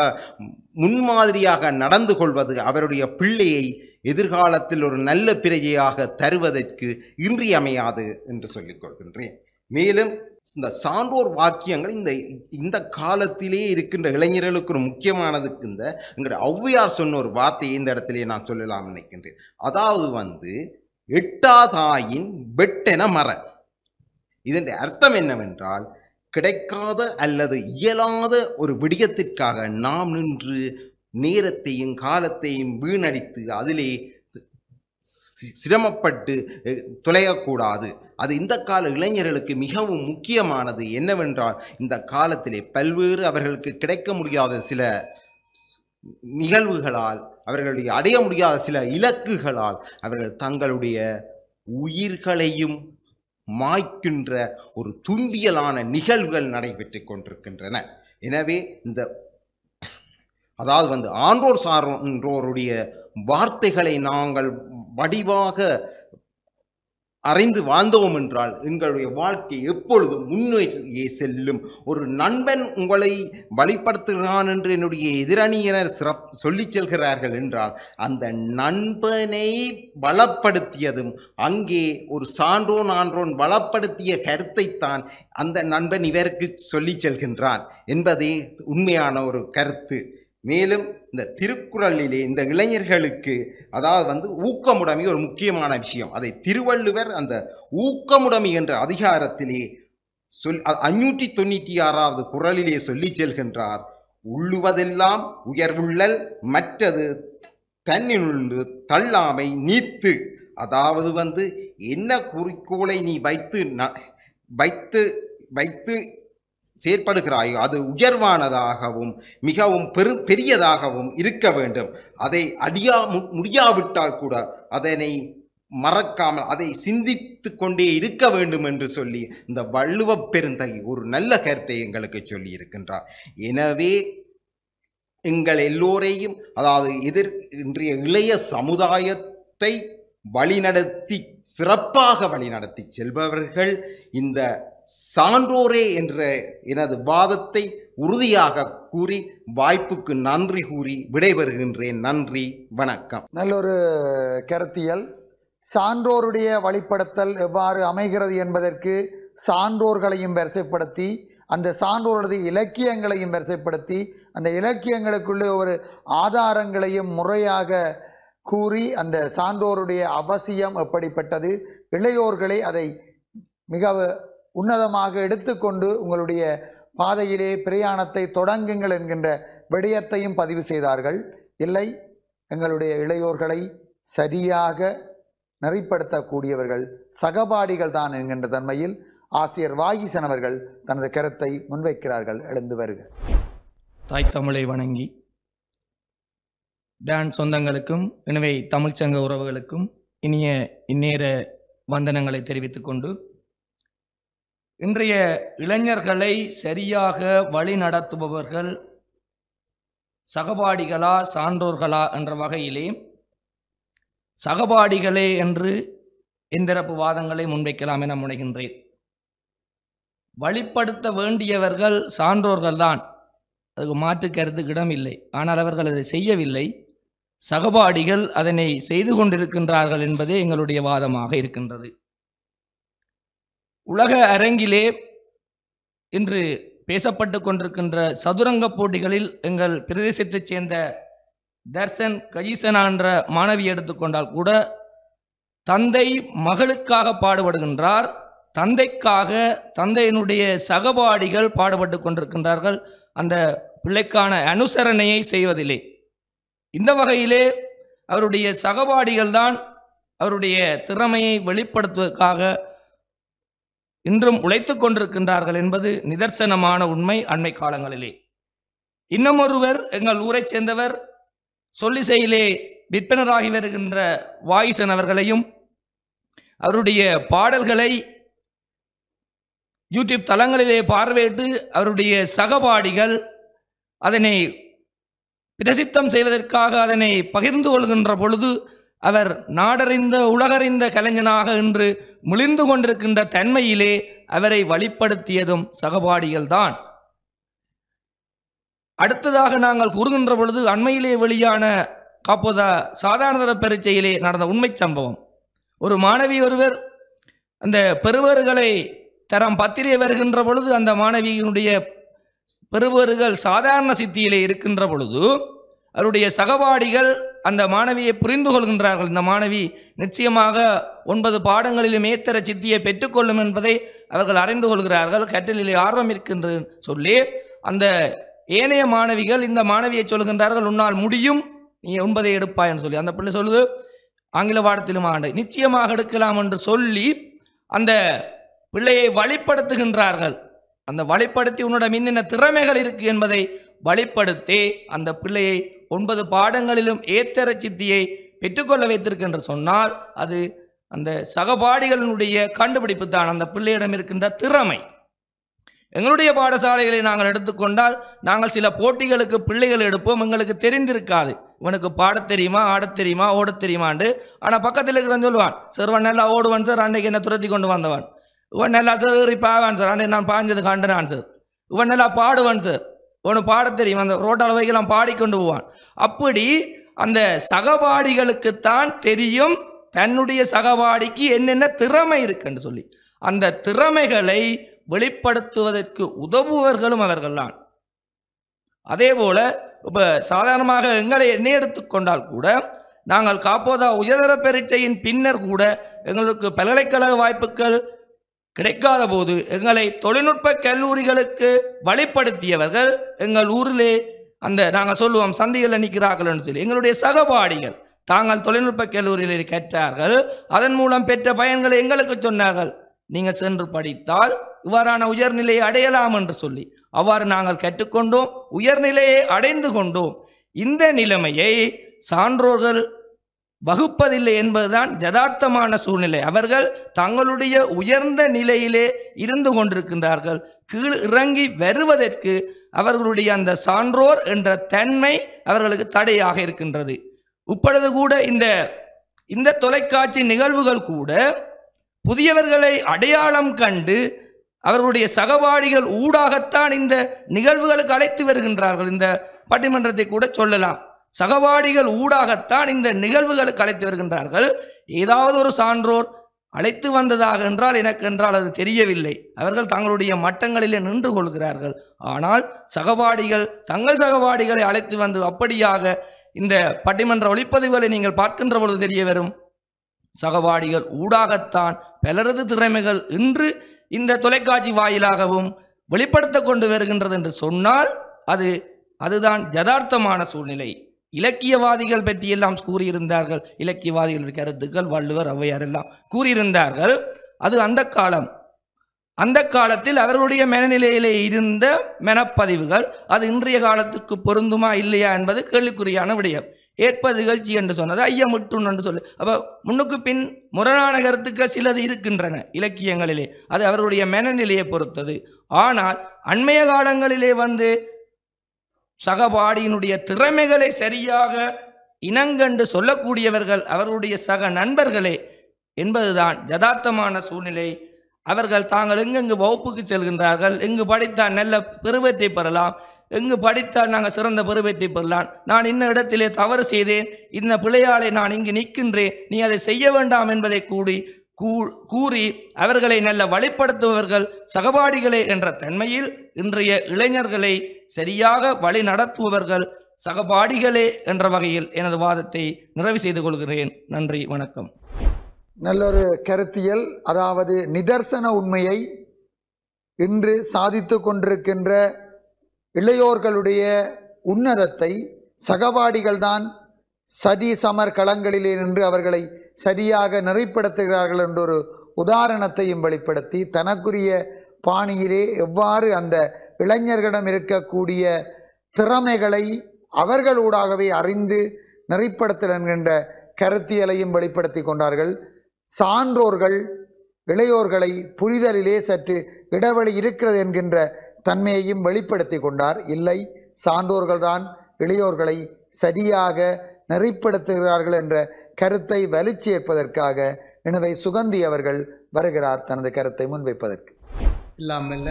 முன்மாதிரியாக நடந்து கொள்வது அவருடைய பிள்ளையை எதிர்காலத்தில் ஒரு நல்ல பிரஜையாக தருவதற்கு இன்றியமையாது என்று சொல்லிக் கொள்கின்றேன். மேலும் இந்த சான்றோர் வாக்கியங்கள் இந்த காலத்திலே இருக்கின்ற இளைஞர்களுக்கு ஒரு முக்கியமானதுக்கு இந்த ஔவையார் சொன்ன ஒரு வார்த்தையை இந்த இடத்திலே நான் சொல்லலாம் நினைக்கின்றேன். அதாவது எட்டாதாயின் வெட்டென மர. இதன் அர்த்தம் என்னவென்றால், கிடைக்காத அல்லது இயலாத ஒரு விடயத்திற்காக நாம் நின்று நேரத்தையும் காலத்தையும் வீணடித்து அதிலே சிரமப்பட்டு தொலையக்கூடாது. அது இந்த கால இளைஞர்களுக்கு மிகவும் முக்கியமானது. என்னவென்றால், இந்த காலத்திலே பல்வேறு அவர்களுக்கு கிடைக்க முடியாத சில நிகழ்வுகளால், அவர்களுடைய அடைய முடியாத சில இலக்குகளால் அவர்கள் தங்களுடைய உயிர்களையும் மாய்க்கின்ற ஒரு துன்பியலான நிகழ்வுகள் நடைபெற்று கொண்டிருக்கின்றன. எனவே அதாவது ஆன்றோர் சான்றோருடைய வார்த்தைகளை நாங்கள் வடிவாக அறிந்து வாழ்ந்தோம் என்றால் எங்களுடைய வாழ்க்கை எப்பொழுதும் முன்னேறியே செல்லும். ஒரு நண்பன் உங்களை வழிபடுத்துகிறான் என்று என்னுடைய எதிரணியினர் சொல்லிச் செல்கிறார்கள் என்றால், அந்த நண்பனை வளப்படுத்தியதும் அங்கே ஒரு சான்றோன் வளப்படுத்திய கருத்தைத்தான் அந்த நண்பன் இவருக்கு சொல்லிச் செல்கின்றான் என்பதே உண்மையான ஒரு கருத்து. மேலும் இந்த திருக்குறளிலே இந்த இளைஞர்களுக்கு அதாவது ஊக்கமுடைமை ஒரு முக்கியமான விஷயம். அதை திருவள்ளுவர் அந்த ஊக்கமுடைமை என்ற அதிகாரத்திலே 596வது குறளிலே சொல்லி செல்கின்றார். உள்ளுவதெல்லாம் உயர்வுள்ளல் மற்றது தன்னினுள்ளு தள்ளாமை நீத்து. அதாவது என்ன குறிக்கோளை நீ வைத்து செயற்படுகிறாயோ அது உயர்வானதாகவும் மிகவும் பெரியதாகவும் இருக்க வேண்டும். அதை முடியாவிட்டால் கூட அதனை மறக்காமல் அதை சிந்தித்து கொண்டே இருக்க வேண்டும் என்று சொல்லி இந்த வள்ளுவ பெருந்தகை ஒரு நல்ல கருத்தை எங்களுக்கு சொல்லி இருக்கின்றார். எனவே எங்கள் எல்லோரையும் அதாவது இன்றைய இளைய சமுதாயத்தை சிறப்பாக வழிநடத்தி செல்பவர்கள் இந்த சான்றோரே என்ற எனது வாதத்தை உறுதியாக கூறி வாய்ப்புக்கு நன்றி கூறி விடைபெறுகின்றேன். நன்றி, வணக்கம். நல்லொரு கருத்தியல். சான்றோருடைய வழிப்படுத்தல் எவ்வாறு அமைகிறது என்பதற்கு சான்றோர்களையும் வரிசைப்படுத்தி, அந்த சான்றோருடைய இலக்கியங்களையும் வரிசைப்படுத்தி, அந்த இலக்கியங்களுக்குள்ளே ஒரு ஆதாரங்களையும் முறையாக கூறி, அந்த சான்றோருடைய அவசியம் எப்படிப்பட்டது, இளையோர்களை அதை மிக உன்னதமாக எடுத்துக்கொண்டு உங்களுடைய பாதையிலே பிரயாணத்தை தொடங்குங்கள் என்கின்ற விடயத்தையும் பதிவு செய்தார்கள். இல்லை, எங்களுடைய இளையோர்களை சரியாக நெறிப்படுத்தக்கூடியவர்கள் சகபாடிகள் தான் என்கின்ற தன்மையில் ஆசிரியர் வாகீசன் அவர்கள் தனது கருத்தை முன்வைக்கிறார்கள். எழுந்து வருக. தாய் தமிழை வணங்கி டான் சொந்தங்களுக்கும் எனவே தமிழ்ச்சங்க உறவுகளுக்கும் இனிய இந்நேர வந்தனங்களை தெரிவித்துக் கொண்டு, இன்றைய இளைஞர்களை சரியாக வழி நடத்துபவர்கள் சகபாடிகளா சான்றோர்களா என்ற வகையிலே சகபாடிகளே என்று எந்திரப்பு வாதங்களை முன்வைக்கலாம் என முனைகின்றேன். வழிப்படுத்த வேண்டியவர்கள் சான்றோர்கள்தான், அதுக்கு மாற்று கருத்துக்கு இடம் இல்லை. ஆனால் அவர்கள் அதை செய்யவில்லை, சகபாடிகள் அதனை செய்து கொண்டிருக்கின்றார்கள் என்பதே எங்களுடைய வாதமாக இருக்கின்றது. உலக அரங்கிலே இன்று பேசப்பட்டு கொண்டிருக்கின்ற சதுரங்க போட்டிகளில் எங்கள் பிரதேசத்தைச் சேர்ந்த தர்சன் கஜீசனா என்ற மாணவி எடுத்துக்கொண்டால் கூட தந்தை மகளுக்காக பாடுபடுகின்றார், தந்தைக்காக தந்தையினுடைய சகபாடிகள் பாடுபட்டு கொண்டிருக்கின்றார்கள், அந்த பிள்ளைக்கான அனுசரணையை செய்வதில்லை. இந்த வகையிலே அவருடைய சகபாடிகள் தான் அவருடைய திறமையை வெளிப்படுத்துவதற்காக இன்றும் உழைத்து கொண்டிருக்கின்றார்கள் என்பது நிதர்சனமான உண்மை. அண்மை காலங்களிலே இன்னமொருவர் எங்கள் ஊரைச் சேர்ந்தவர் சொல்லிசையிலே விற்பனராகி வருகின்ற வாகீசன் அவர்களையும் அவருடைய பாடல்களை யூடியூப் தளங்களிலே பார்வையிட்டு அவருடைய சகபாடிகள் அதனை பிரசித்தம் செய்வதற்காக அதனை பகிர்ந்து கொள்கின்ற பொழுது அவர் நாடறிந்த உலகறிந்த கலைஞனாக இன்று முழிந்து கொண்டிருக்கின்ற தன்மையிலே அவரை வழிப்படுத்தியதும் சகபாடிகள்தான். அடுத்ததாக நாங்கள் கூறுகின்ற பொழுது அண்மையிலே வெளியான காப்போதா சாதாரண பரீட்சையிலே நடந்த உண்மை சம்பவம். ஒரு மாணவி ஒருவர் அந்த பெறுவர்களை தரம் 10 வருகின்ற பொழுது அந்த மாணவியினுடைய பெறுவர்கள் சாதாரண சித்தியிலே இருக்கின்ற பொழுது அவருடைய சகபாடிகள் அந்த மாணவியை புரிந்து கொள்கின்றார்கள். இந்த மாணவி நிச்சயமாக 9 பாடங்களிலும் ஏத்தர சித்தியை பெற்றுக்கொள்ளும் என்பதை அவர்கள் அறிந்து கொள்கிறார்கள், கற்றலிலே ஆர்வம் இருக்கின்றது சொல்லி அந்த ஏனைய மாணவிகள் இந்த மாணவியை சொல்கின்றார்கள், உன்னால் முடியும், நீ 9 எடுப்பாய்ன்னு சொல்லி. அந்த பிள்ளை சொல்லுது, ஆங்கில பாடத்திலும் ஆண்டு நிச்சயமாக எடுக்கலாம் என்று சொல்லி அந்த பிள்ளையை வழிப்படுத்துகின்றார்கள். அந்த வழிப்படுத்தி உன்னிடம் இன்னென்ன திறமைகள் இருக்கு என்பதை வழிப்படுத்தி அந்த பிள்ளையை 9 பாடங்களிலும் ஏத்தர சித்தியை பெற்றுக்கொள்ள வைத்திருக்கின்ற சொன்னால் அது அந்த சகபாடிகளினுடைய கண்டுபிடிப்பு தான், அந்த பிள்ளையிடம் இருக்கின்ற திறமை. எங்களுடைய பாடசாலைகளை நாங்கள் எடுத்துக்கொண்டால் நாங்கள் சில போட்டிகளுக்கு பிள்ளைகள் எடுப்போம். எங்களுக்கு தெரிந்திருக்காது இவனுக்கு பாடத் தெரியுமா, ஆடத் தெரியுமா, ஓடத் தெரியுமாண்டு. ஆனால் பக்கத்தில் இருக்கிறவன் சொல்லுவான், சார் இவன் நல்லா ஓடுவான் சார், அன்றைக்கு என்ன துரத்தி கொண்டு வந்தவன், இவன் நல்லா சார் பாவான் சார், அன்றைக்கு நான் பாஞ்சது கண்டுனான் சார், இவன் நல்லா பாடுவான் சார், இவனு பாடத் தெரியும், அந்த ரோட்டால் வைக்கலாம் பாடிக்கொண்டு போவான். அப்படி அந்த சகபாடிகளுக்குத்தான் தெரியும் தன்னுடைய சகபாடிக்கு என்னென்ன திறமை இருக்குன்னு சொல்லி. அந்த திறமைகளை வெளிப்படுத்துவதற்கு உதவுவர்களும் அவர்கள்தான். அதே போல இப்போ சாதாரணமாக எங்களை எண்ணெய் எடுத்துக்கொண்டால் கூட நாங்கள் காப்போதா உயர்தர பரீட்சையின் பின்னர் கூட எங்களுக்கு பல்கலைக்கழக வாய்ப்புகள் கிடைக்காத போது எங்களை தொழில்நுட்ப கல்லூரிகளுக்கு வழிப்படுத்தியவர்கள் எங்கள் ஊரிலே அந்த நாங்கள் சொல்லுவோம் சந்திகளில் நிற்கிறார்கள்னு சொல்லி எங்களுடைய சகபாடிகள் தாங்கள் தொழில்நுட்ப கல்லூரியில் கற்றார்கள். அதன் மூலம் பெற்ற பயன்களை எங்களுக்கு சொன்னார்கள், நீங்கள் சென்று படித்தால் இவ்வாறான உயர்நிலையை அடையலாம் என்று சொல்லி. அவ்வாறு நாங்கள் கற்றுக்கொண்டோம், உயர்நிலையை அடைந்து கொண்டோம். இந்த நிலைமையை சான்றோர்கள் வகுப்பதில்லை என்பதுதான் யதார்த்தமான சூழ்நிலை. அவர்கள் தங்களுடைய உயர்ந்த நிலையிலே இருந்து கொண்டிருக்கின்றார்கள். கீழ் இறங்கி வருவதற்கு அவர்களுடைய அந்த சான்றோர் என்ற தன்மை அவர்களுக்கு தடையாக இருக்கின்றது. இப்பொழுது கூட இந்த தொலைக்காட்சி நிகழ்வுகள் கூட புதியவர்களை அடையாளம் கண்டு அவர்களுடைய சகபாடிகள் ஊடாகத்தான் இந்த நிகழ்வுகளுக்கு அழைத்து வருகின்றார்கள். இந்த பட்டிமன்றத்தை கூட சொல்லலாம், சகபாடிகள் ஊடாகத்தான் இந்த நிகழ்வுகளுக்கு அழைத்து வருகின்றார்கள். ஏதாவது ஒரு சான்றோர் அழைத்து வந்ததாக என்றால் எனக்கு என்றால் அது தெரியவில்லை. அவர்கள் தங்களுடைய மட்டங்களிலே நின்று கொள்கிறார்கள். ஆனால் சகபாடிகள் தங்கள் சகபாடிகளை அழைத்து வந்து அப்படியாக இந்த பட்டிமன்ற ஒளிப்பதிவுகளை நீங்கள் பார்க்கின்ற பொழுது தெரிய வரும், சகபாடிகள் ஊடாகத்தான் பலரது திறமைகள் இன்று இந்த தொலைக்காட்சி வாயிலாகவும் வெளிப்படுத்த கொண்டு வருகின்றது என்று சொன்னால் அதுதான் யதார்த்தமான சூழ்நிலை. இலக்கியவாதிகள் பற்றியெல்லாம் கூறியிருந்தார்கள், இலக்கியவாதிகள் கருத்துக்கள் வள்ளுவர் ஔவையார் எல்லாம் கூறியிருந்தார்கள். அது அந்த காலத்தில் அவர்களுடைய மனநிலையிலே இருந்த மனப்பதிவுகள். அது இன்றைய காலத்துக்கு பொருந்துமா இல்லையா என்பது கேள்விக்குறியான விடயம். ஏற்ப நிகழ்ச்சி என்று சொன்னது ஐயமுட்டுன் என்று சொல்லி, அப்போ முன்னுக்கு பின் முரணான கருத்துக்கள் சிலது இருக்கின்றன இலக்கியங்களிலே. அது அவர்களுடைய மனநிலையை பொறுத்தது. ஆனால் அண்மைய காலங்களிலே வந்து சகபாடியினுடைய திறமைகளை சரியாக இனங்கண்டு சொல்லக்கூடியவர்கள் அவர்களுடைய சக நண்பர்களே என்பதுதான் யதார்த்தமான சூழ்நிலை. அவர்கள் தாங்கள் எங்கெங்கு வகுப்புக்கு செல்கின்றார்கள், எங்கு படித்தால் நல்ல பெருவெற்றி பெறலாம், எங்கு படித்தால் நாங்கள் சிறந்த பெருவெற்றி பெறலாம், நான் இன்ன இடத்திலே தவறு செய்தேன், இன்ன பிள்ளையாளை நான் இங்கு நிற்கின்றேன், நீ அதை செய்ய வேண்டாம் என்பதை கூறி அவர்களை நல்ல வழிப்படுத்துபவர்கள் சகபாடிகளே என்ற தன்மையில் இன்றைய இளைஞர்களை சரியாக வழி நடத்துபவர்கள் சகபாடிகளே என்ற வகையில் எனது வாதத்தை நிறைவு செய்து கொள்கிறேன். நன்றி, வணக்கம். நல்லொரு கருத்தியல், அதாவது நிதர்சன உண்மையை இன்று சாதித்து கொண்டிருக்கின்ற இளையோர்களுடைய உன்னதத்தை சகபாடிகள்தான் சதி சமர் களங்களிலே நின்று அவர்களை சரியாக நெறிப்படுத்துகிறார்கள் என்றொரு உதாரணத்தையும் வெளிப்படுத்தி தனக்குரிய பாணியிலே எவ்வாறு அந்த இளைஞர்களிடம் இருக்கக்கூடிய திறமைகளை அவர்களூடாகவே அறிந்து நெறிப்படுத்தல் என்கின்ற கருத்தியலையும் வெளிப்படுத்தி கொண்டார்கள். சான்றோர்கள் இளையோர்களை புரிதலிலே சற்று இடைவெளி இருக்கிறது என்கின்ற தன்மையையும் வெளிப்படுத்தி கொண்டார். இல்லை, சான்றோர்கள்தான் இளையோர்களை சரியாக நெறிப்படுத்துகிறார்கள் என்ற கருத்தை வலுச்சேர்ப்பதற்காக எனவே சுகந்தி அவர்கள் வருகிறார் தனது கருத்தை முன்வைப்பதற்கு. இல்லாமல்ல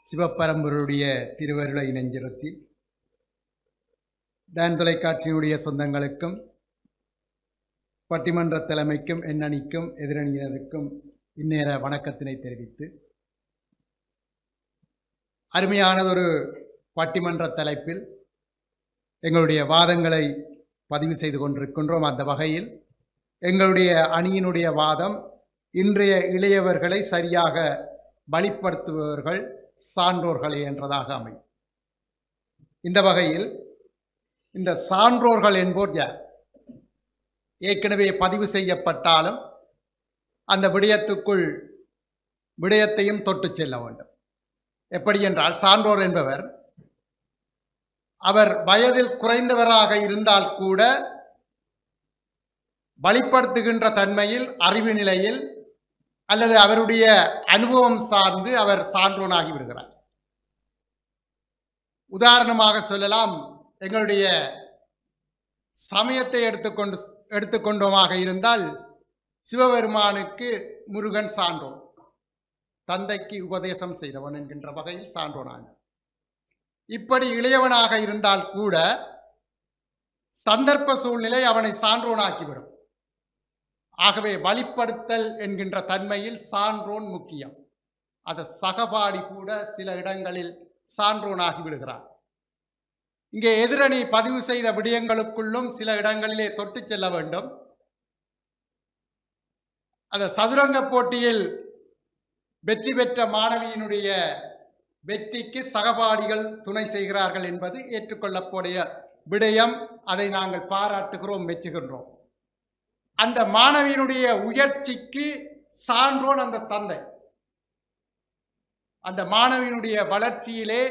சிவபரம்பருடைய திருவருளை நெஞ்சிருத்தி டான் தொலைக்காட்சியினுடைய சொந்தங்களுக்கும் பட்டிமன்ற தலைமைக்கும் எண்ணணிக்கும் எதிரணியினருக்கும் இந்நேர வணக்கத்தினை தெரிவித்து, அருமையானதொரு பட்டிமன்ற தலைப்பில் எங்களுடைய வாதங்களை பதிவு செய்து கொண்டிருக்கின்றோம். அந்த வகையில் எங்களுடைய அணியினுடைய வாதம் இன்றைய இளையவர்களை சரியாக வழிப்படுத்துபவர்கள் சான்றோர்களே என்றதாக அமையும். இந்த வகையில் இந்த சான்றோர்கள் என்போர் யார்? ஏற்கனவே பதிவு செய்யப்பட்டாலும் அந்த விடயத்தையும் தொட்டு செல்ல வேண்டும். எப்படி என்றால், சான்றோர் என்பவர் அவர் வயதில் குறைந்தவராக இருந்தால் கூட வழிப்படுத்துகின்ற தன்மையில், அறிவு நிலையில் அல்லது அவருடைய அனுபவம் சார்ந்து அவர் சான்றோனாகி விடுகிறார். உதாரணமாக சொல்லலாம், எங்களுடைய சமயத்தை எடுத்துக்கொண்டோமாக இருந்தால், சிவபெருமானுக்கு முருகன் சான்றோன், தந்தைக்கு உபதேசம் செய்தவன் என்கின்ற வகையில் சான்றோனாக. இப்படி இளையவனாக இருந்தால் கூட சந்தர்ப்ப சூழ்நிலை அவனை சான்றோனாக்கிவிடும். ஆகவே வழிப்படுத்தல் என்கின்ற தன்மையில் சான்றோன் முக்கியம். அந்த சகபாடி கூட சில இடங்களில் சான்றோனாகி விடுகிறார். இங்கே எதிரணி பதிவு செய்த விடயங்களுக்குள்ளும் சில இடங்களிலே தொட்டு செல்ல வேண்டும். அந்த சதுரங்க போட்டியில் வெற்றி பெற்ற மாணவியினுடைய வெற்றிக்கு சகபாடிகள் துணை செய்கிறார்கள் என்பது ஏற்றுக்கொள்ளக்கூடிய விடயம். அதை நாங்கள் பாராட்டுகிறோம், மெச்சுகின்றோம். அந்த மாணவியினுடைய உயர்ச்சிக்கு சான்றோன் அந்த தந்தை. அந்த மாணவியினுடைய வளர்ச்சியிலே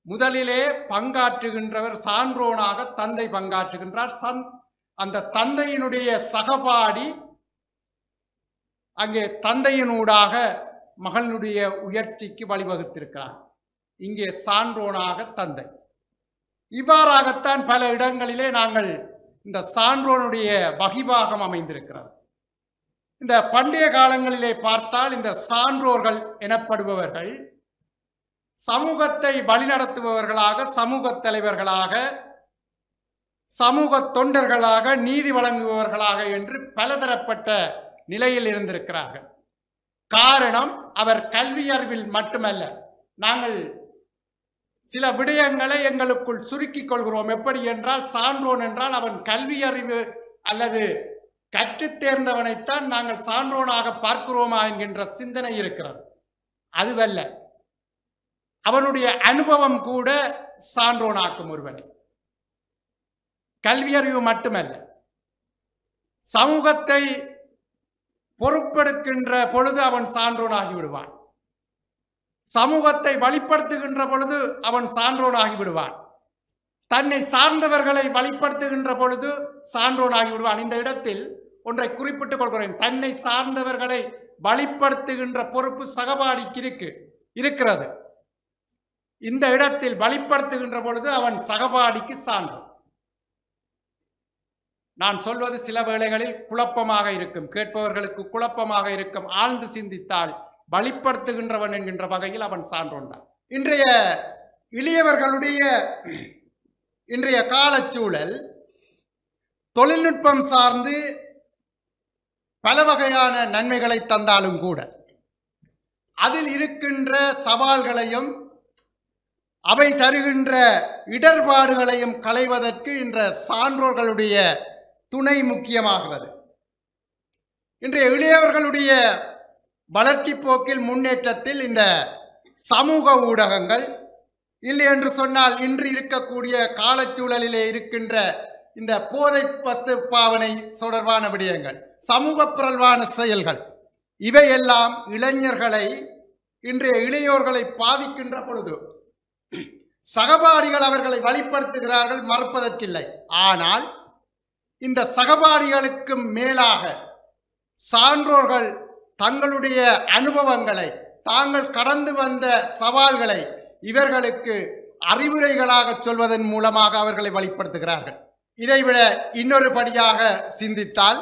முதலிலே பங்காற்றுகின்றவர் சான்றோனாக தந்தை பங்காற்றுகின்றார். அந்த தந்தையினுடைய சகபாடி அங்கே தந்தையினூடாக மகளினுடைய உயர்ச்சிக்கு வழிவகுத்திருக்கிறார். இங்கே சான்றோனாக தந்தை. இவ்வாறாகத்தான் பல இடங்களிலே நாங்கள் இந்த சான்றோனுடைய வகிபாகம் அமைந்திருக்கிறது. இந்த பண்டைய காலங்களிலே பார்த்தால் இந்த சான்றோர்கள் எனப்படுபவர்கள் சமூகத்தை வழிநடத்துபவர்களாக, சமூக தலைவர்களாக, சமூக தொண்டர்களாக, நீதி வழங்குபவர்களாக என்று பலதரப்பட்ட நிலையில் இருந்திருக்கிறார்கள். காரணம், அவர் கல்வி அறிவில் மட்டுமல்ல. நாங்கள் சில விடயங்களை எங்களுக்குள் சுருக்கிக் கொள்கிறோம். எப்படி என்றால், சான்றோன் என்றால் அவன் கல்வி அறிவு அல்லது கற்றுத் தேர்ந்தவனைத்தான் நாங்கள் சான்றோனாக பார்க்கிறோமா என்கின்ற சிந்தனை இருக்கிறது. அதுவல்ல, அவனுடைய அனுபவம் கூட சான்றோனாக்கும் ஒருவனை. கல்வி அறிவு மட்டுமல்ல, சமூகத்தை பொறுப்பெடுக்கின்ற பொழுது அவன் சான்றோனாகி விடுவான். சமூகத்தை வழிப்படுத்துகின்ற பொழுது அவன் சான்றோனாகி விடுவான். தன்னை சார்ந்தவர்களை வழிப்படுத்துகின்ற பொழுது சான்றோனாகி விடுவான். இந்த இடத்தில் ஒன்றை குறிப்பிட்டுக் கொள்கிறேன். தன்னை சார்ந்தவர்களை வழிப்படுத்துகின்ற பொறுப்பு சகபாடிக்கு இருக்கிறது. இந்த இடத்தில் வழிப்படுத்துகின்ற பொழுது அவன் சகபாடிக்கு சான்றோன். நான் சொல்வது சில வேளைகளில் குழப்பமாக இருக்கும், கேட்பவர்களுக்கு குழப்பமாக இருக்கும். ஆழ்ந்து சிந்தித்தால் வழிப்படுத்துகின்றவன் என்கின்ற வகையில் அவன் சான்றோன் தான். இன்றைய காலச்சூழல் தொழில்நுட்பம் சார்ந்து பல வகையான நன்மைகளை தந்தாலும் கூட அதில் இருக்கின்ற சவால்களையும் அவை தருகின்ற இடர்பாடுகளையும் களைவதற்கு இன்ற சான்றோர்களுடைய துணை முக்கியமாகிறது. இன்றைய இளையவர்களுடைய வளர்ச்சி போக்கில், முன்னேற்றத்தில் இந்த சமூக ஊடகங்கள், இல்லை என்று சொன்னால் இன்று இருக்கக்கூடிய காலச்சூழலிலே இருக்கின்ற இந்த போதை வஸ்து பாவனை தொடர்பான விடயங்கள், சமூக புரள்வான செயல்கள், இவையெல்லாம் இளைஞர்களை, இன்றைய இளையோர்களை பாதிக்கின்ற பொழுது சகபாடிகள் அவர்களை வழிப்படுத்துகிறார்கள், மறுப்பதற்கில்லை. ஆனால் இந்த சகபாடிகளுக்கு மேலாக சான்றோர்கள் தங்களுடைய அனுபவங்களை, தாங்கள் கடந்து வந்த சவால்களை இவர்களுக்கு அறிவுரைகளாக சொல்வதன் மூலமாக அவர்களை வழிப்படுத்துகிறார்கள். இதைவிட இன்னொரு படியாக சிந்தித்தால்,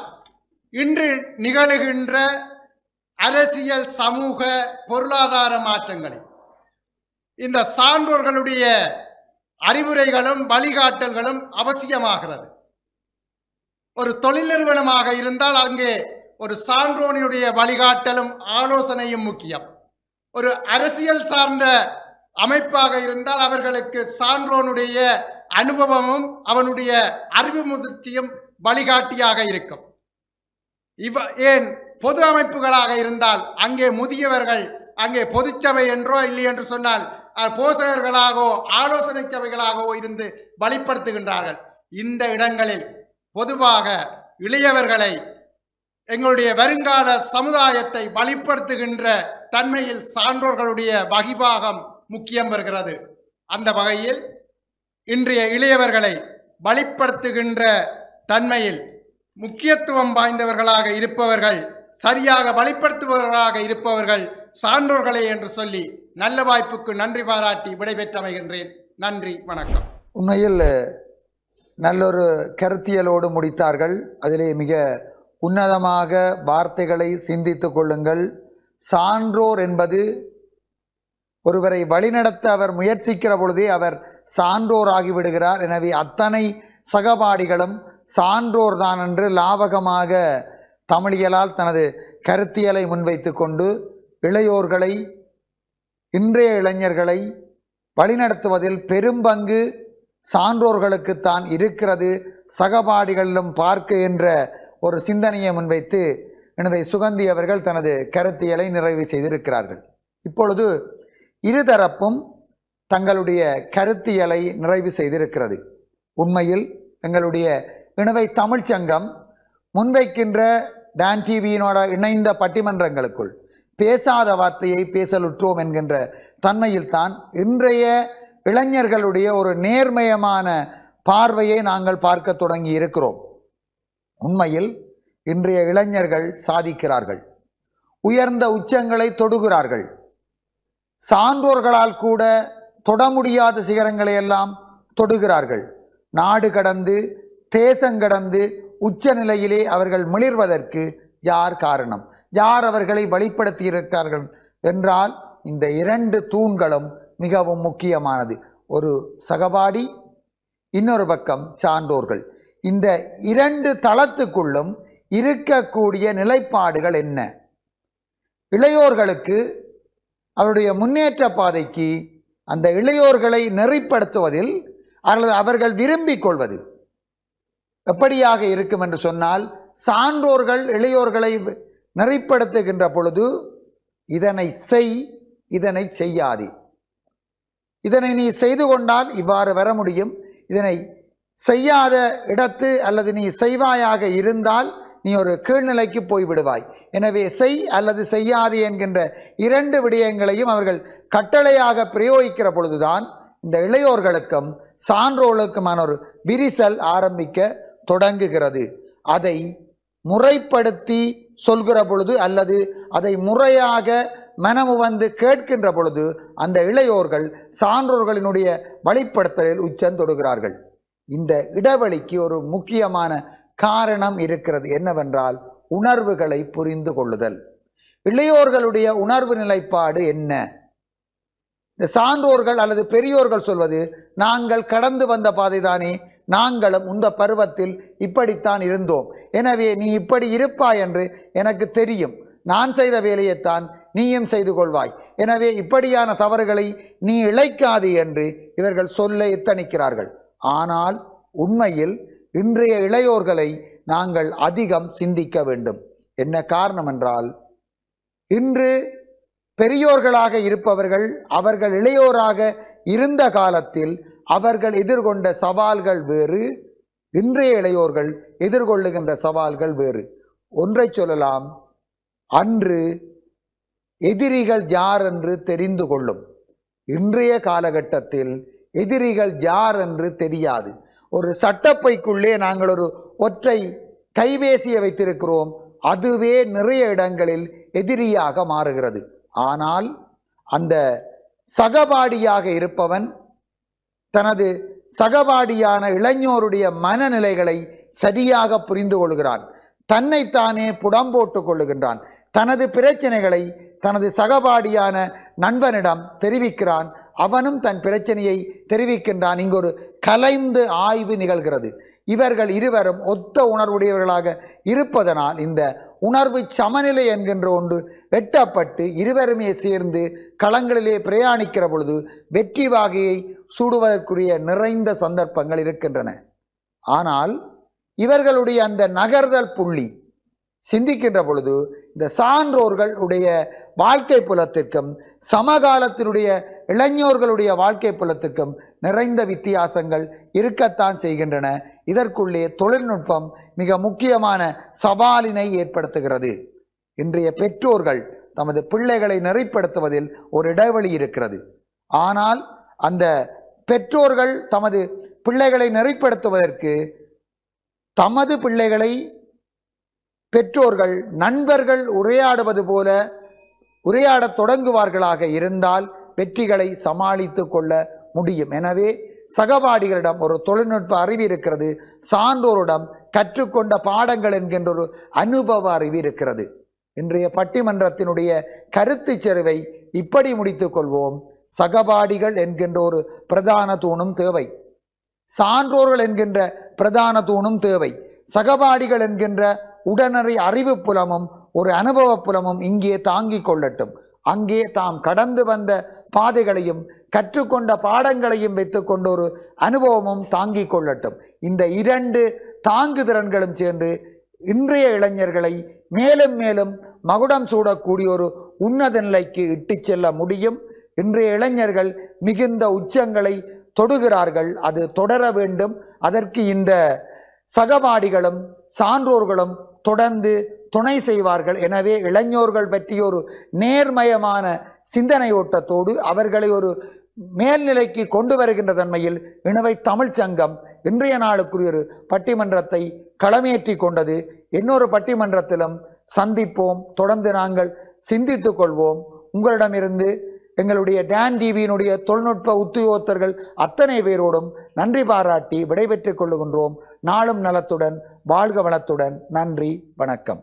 இன்று நிகழுகின்ற அரசியல், சமூக, பொருளாதார மாற்றங்களை இந்த சான்றோர்களுடைய அறிவுரைகளும் வழிகாட்டல்களும் அவசியமாகிறது. ஒரு தொழில் நிறுவனமாக இருந்தால் அங்கே ஒரு சான்றோனுடைய வழிகாட்டலும் ஆலோசனையும் முக்கியம். ஒரு அரசியல் சார்ந்த அமைப்பாக இருந்தால் அவர்களுக்கு சான்றோனுடைய அனுபவமும் அவனுடைய அறிவு முதிர்ச்சியும் வழிகாட்டியாக இருக்கும். ஏன் பொது அமைப்புகளாக இருந்தால் அங்கே முதியவர்கள் அங்கே பொதுச்சபை என்றோ இல்லை என்று சொன்னால் போசகர்களாகவோ ஆலோசனை சபைகளாகவோ இருந்து வழிப்படுத்துகின்றார்கள். இந்த இடங்களில் பொதுவாக இளையவர்களை, எங்களுடைய வருங்கால சமுதாயத்தை வழிப்படுத்துகின்ற தன்மையில் சான்றோர்களுடைய வகிபாகம் முக்கியம் வருகிறது. அந்த வகையில் இன்றைய இளையவர்களை வழிப்படுத்துகின்ற தன்மையில் முக்கியத்துவம் வாய்ந்தவர்களாக இருப்பவர்கள், சரியாக வழிப்படுத்துபவர்களாக இருப்பவர்கள் சான்றோர்களே என்று சொல்லி நல்ல வாய்ப்புக்கு நன்றி பாராட்டி விடைபெற்று அமைகின்றேன். நன்றி, வணக்கம். உண்மையில் நல்லொரு கருத்தியலோடு முடித்தார்கள். அதிலே மிக உன்னதமாக வார்த்தைகளை சிந்தித்து கொள்ளுங்கள். சான்றோர் என்பது ஒருவரை வழிநடத்த அவர் முயற்சிக்கிற பொழுதே அவர் சான்றோராகி விடுகிறார். எனவே அத்தனை சகபாடிகளும் சான்றோர் தான் என்று லாவகமாக தமிழியலால் தனது கருத்தியலை முன்வைத்து கொண்டு இளையோர்களை, இன்றைய இளைஞர்களை வழிநடத்துவதில் பெரும்பங்கு சான்றோர்களுக்குத்தான் இருக்கிறது, சகபாடிகளிலும் பார்க்க என்ற ஒரு சிந்தனையை முன்வைத்து எனவே சுகந்தி அவர்கள் தனது கருத்தியலை நிறைவு செய்திருக்கிறார்கள். இப்பொழுது இருதரப்பும் தங்களுடைய கருத்தியலை நிறைவு செய்திருக்கிறது. உண்மையில் எங்களுடைய இணுவை தமிழ்ச்சங்கம் முன்வைக்கின்ற டான் டிவியினோட இணைந்த பட்டிமன்றங்களுக்குள் பேசாத வார்த்தையை பேசலுற்றோம் என்கின்ற தன்மையில் தான் இன்றைய இளைஞர்களுடைய ஒரு நேர்மயமான பார்வையை நாங்கள் பார்க்க தொடங்கி இருக்கிறோம். உண்மையில் இன்றைய இளைஞர்கள் சாதிக்கிறார்கள், உயர்ந்த உச்சங்களை தொடுகிறார்கள். சான்றோர்களால் கூட தொட முடியாத சிகரங்களை எல்லாம் தொடுகிறார்கள். நாடு கடந்து தேசங்கடந்து உச்ச நிலையிலே அவர்கள் மிளிர்வதற்கு யார் காரணம்? யார் அவர்களை வழிப்படுத்தி இருக்கிறார்கள் என்றால் இந்த இரண்டு தூண்களும் மிகவும் முக்கியமானது. ஒரு சகபாடி, இன்னொரு பக்கம் சான்றோர்கள். இந்த இரண்டு தளத்துக்குள்ளும் இருக்கக்கூடிய நிலைப்பாடுகள் என்ன? இளையோர்களுக்கு அவருடைய முன்னேற்ற பாதைக்கு அந்த இளையோர்களை நெறிப்படுத்துவதில் அல்லது அவர்கள் விரும்பிக் கொள்வது எப்படியாக இருக்கும் என்று சொன்னால், சான்றோர்கள் இளையோர்களை நெறிப்படுத்துகின்ற பொழுது இதனை செய், இதனை செய்யாதே, இதனை நீ செய்து கொண்டால் இவ்வாறு வர முடியும், இதனை செய்யாத இடத்து அல்லது நீ செய்வாயாக இருந்தால் நீ ஒரு கீழ்நிலைக்கு போய்விடுவாய், எனவே செய் அல்லது செய்யாதே என்கின்ற இரண்டு விடயங்களையும் அவர்கள் கட்டளையாக பிரயோகிக்கிற பொழுதுதான் இந்த இளையோர்களுக்கும் சான்றோர்களுக்குமான ஒரு விரிசல் ஆரம்பிக்க தொடங்குகிறது. அதை முறைப்படுத்தி சொல்கிற பொழுது அல்லது அதை முறையாக மனமு வந்து கேட்கின்ற பொழுது அந்த இளையோர்கள் சான்றோர்களினுடைய வழிப்படுத்தலில் உச்சம் தொடுகிறார்கள். இந்த இடைவெளிக்கு ஒரு முக்கியமான காரணம் இருக்கிறது. என்னவென்றால் உணர்வுகளை புரிந்து கொள்ளுதல். இளையோர்களுடைய உணர்வு நிலைப்பாடு என்ன? இந்த சான்றோர்கள் அல்லது பெரியோர்கள் சொல்வது நாங்கள் கடந்து வந்த பாதைதானே, நாங்களும் இந்த பருவத்தில் இப்படித்தான் இருந்தோம், எனவே நீ இப்படி இருப்பாய் என்று எனக்கு தெரியும், நான் செய்த வேலையைத்தான் நீயும் செய்து கொள்வாய், எனவே இப்படியான தவறுகளை நீ இழைக்காது என்று இவர்கள் சொல்ல எத்தனிக்கிறார்கள். ஆனால் உண்மையில் இன்றைய இளையோர்களை நாங்கள் அதிகம் சிந்திக்க வேண்டும். என்ன காரணம் என்றால், இன்று பெரியோர்களாக இருப்பவர்கள் அவர்கள் இளையோராக இருந்த காலத்தில் அவர்கள் எதிர்கொண்ட சவால்கள் வேறு, இன்றைய இளையோர்கள் எதிர்கொள்ளுகின்ற சவால்கள் வேறு. ஒன்றை சொல்லலாம், அன்று எதிரிகள் யார் என்று தெரிந்து கொள்ளும், இன்றைய காலகட்டத்தில் எதிரிகள் யார் என்று தெரியாது. ஒரு சட்டப்பைக்குள்ளே நாங்கள் ஒரு ஒற்றை கைபேசியை வைத்திருக்கிறோம், அதுவே நிறைய இடங்களில் எதிரியாக மாறுகிறது. ஆனால் அந்த சகபாடியாக இருப்பவன் தனது சகபாடியான இளைஞருடைய மனநிலைகளை சரியாக புரிந்து கொள்கிறான், தன்னைத்தானே புடம் போட்டு கொள்ளுகின்றான், தனது பிரச்சனைகளை தனது சகபாடியான நண்பனிடம் தெரிவிக்கிறான், அவனும் தன் பிரச்சனையை தெரிவிக்கின்றான். இங்கு ஒரு கலைந்து ஆய்வு நிகழ்கிறது. இவர்கள் இருவரும் ஒத்த உணர்வுடையவர்களாக இருப்பதனால் இந்த உணர்வு சமநிலை என்கின்ற ஒன்று எட்டப்பட்டு இருவருமே சேர்ந்து களங்களிலே பிரயாணிக்கிற பொழுது வெற்றி வாகையை சூடுவதற்குரிய நிறைந்த சந்தர்ப்பங்கள் இருக்கின்றன. ஆனால் இவர்களுடைய அந்த நகர்தல் புள்ளி சிந்திக்கின்ற பொழுது இந்த சான்றோர்களுடைய வாழ்க்கை புலத்திற்கும் சமகாலத்தினுடைய இளைஞர்களுடைய வாழ்க்கை புலத்துக்கும் நிறைந்த வித்தியாசங்கள் இருக்கத்தான் செய்கின்றன. இதற்குள்ளே தொழில்நுட்பம் மிக முக்கியமான சவாலினை ஏற்படுத்துகிறது. இன்றைய பெற்றோர்கள் தமது பிள்ளைகளை நெறிப்படுத்துவதில் ஒரு இடைவெளி இருக்கிறது. ஆனால் அந்த பெற்றோர்கள் தமது பிள்ளைகளை நெறிப்படுத்துவதற்கு தமது பிள்ளைகளை பெற்றோர்கள் நண்பர்கள் உரையாடுவது போல உரையாடத் தொடங்குவார்களாக இருந்தால் வெற்றிகளை சமாளித்து கொள்ள முடியும். எனவே சகபாடிகளிடம் ஒரு தொழில்நுட்ப அறிவு இருக்கிறது, சான்றோரிடம் கற்றுக்கொண்ட பாடங்கள் என்கின்ற ஒரு அனுபவ அறிவு இருக்கிறது. இன்றைய பட்டிமன்றத்தினுடைய கருத்து செறிவை இப்படி முடித்துக் கொள்வோம். சகபாடிகள் என்கின்ற ஒரு பிரதான தூணும் தேவை, சான்றோர்கள் என்கின்ற பிரதான தூணும் தேவை. சகபாடிகள் என்கின்ற உடனடி அறிவு புலமும் ஒரு அனுபவ புலமும் இங்கே தாங்கிக் கொள்ளட்டும். அங்கே தாம் கடந்து வந்த பாதைகளையும் கற்றுக்கொண்ட பாடங்களையும் வைத்துக்கொண்ட ஒரு அனுபவமும் தாங்கிக் கொள்ளட்டும். இந்த இரண்டு தாங்கு திறன்களும் சேர்ந்து இன்றைய இளைஞர்களை மேலும் மேலும் மகுடம் சூடக்கூடிய ஒரு உன்னத நிலைக்கு இட்டு செல்ல முடியும். இன்றைய இளைஞர்கள் மிகுந்த உச்சங்களை தொடுகிறார்கள், அது தொடர வேண்டும். அதற்கு இந்த சகபாடிகளும் சான்றோர்களும் தொடர்ந்து துணை செய்வார்கள். எனவே இளைஞர்கள் பற்றிய ஒரு நேர்மயமான சிந்தனை ஓட்டத்தோடு அவர்களை ஒரு மேல்நிலைக்கு கொண்டு வருகின்ற தன்மையில் இணுவை தமிழ்ச் சங்கம் இன்றைய நாளுக்குரிய ஒரு பட்டிமன்றத்தை களமேற்றி கொண்டது. இன்னொரு பட்டிமன்றத்திலும் சந்திப்போம். தொடர்ந்து நாங்கள் சிந்தித்துக் கொள்வோம். உங்களிடமிருந்து எங்களுடைய டான் டிவியினுடைய தொழில்நுட்ப உத்தியோகத்தர்கள் அத்தனை பேரோடும் நன்றி பாராட்டி விடைபெற்றுக் கொள்ளுகின்றோம். நாளும் நலத்துடன் வாழ்க வளத்துடன். நன்றி, வணக்கம்.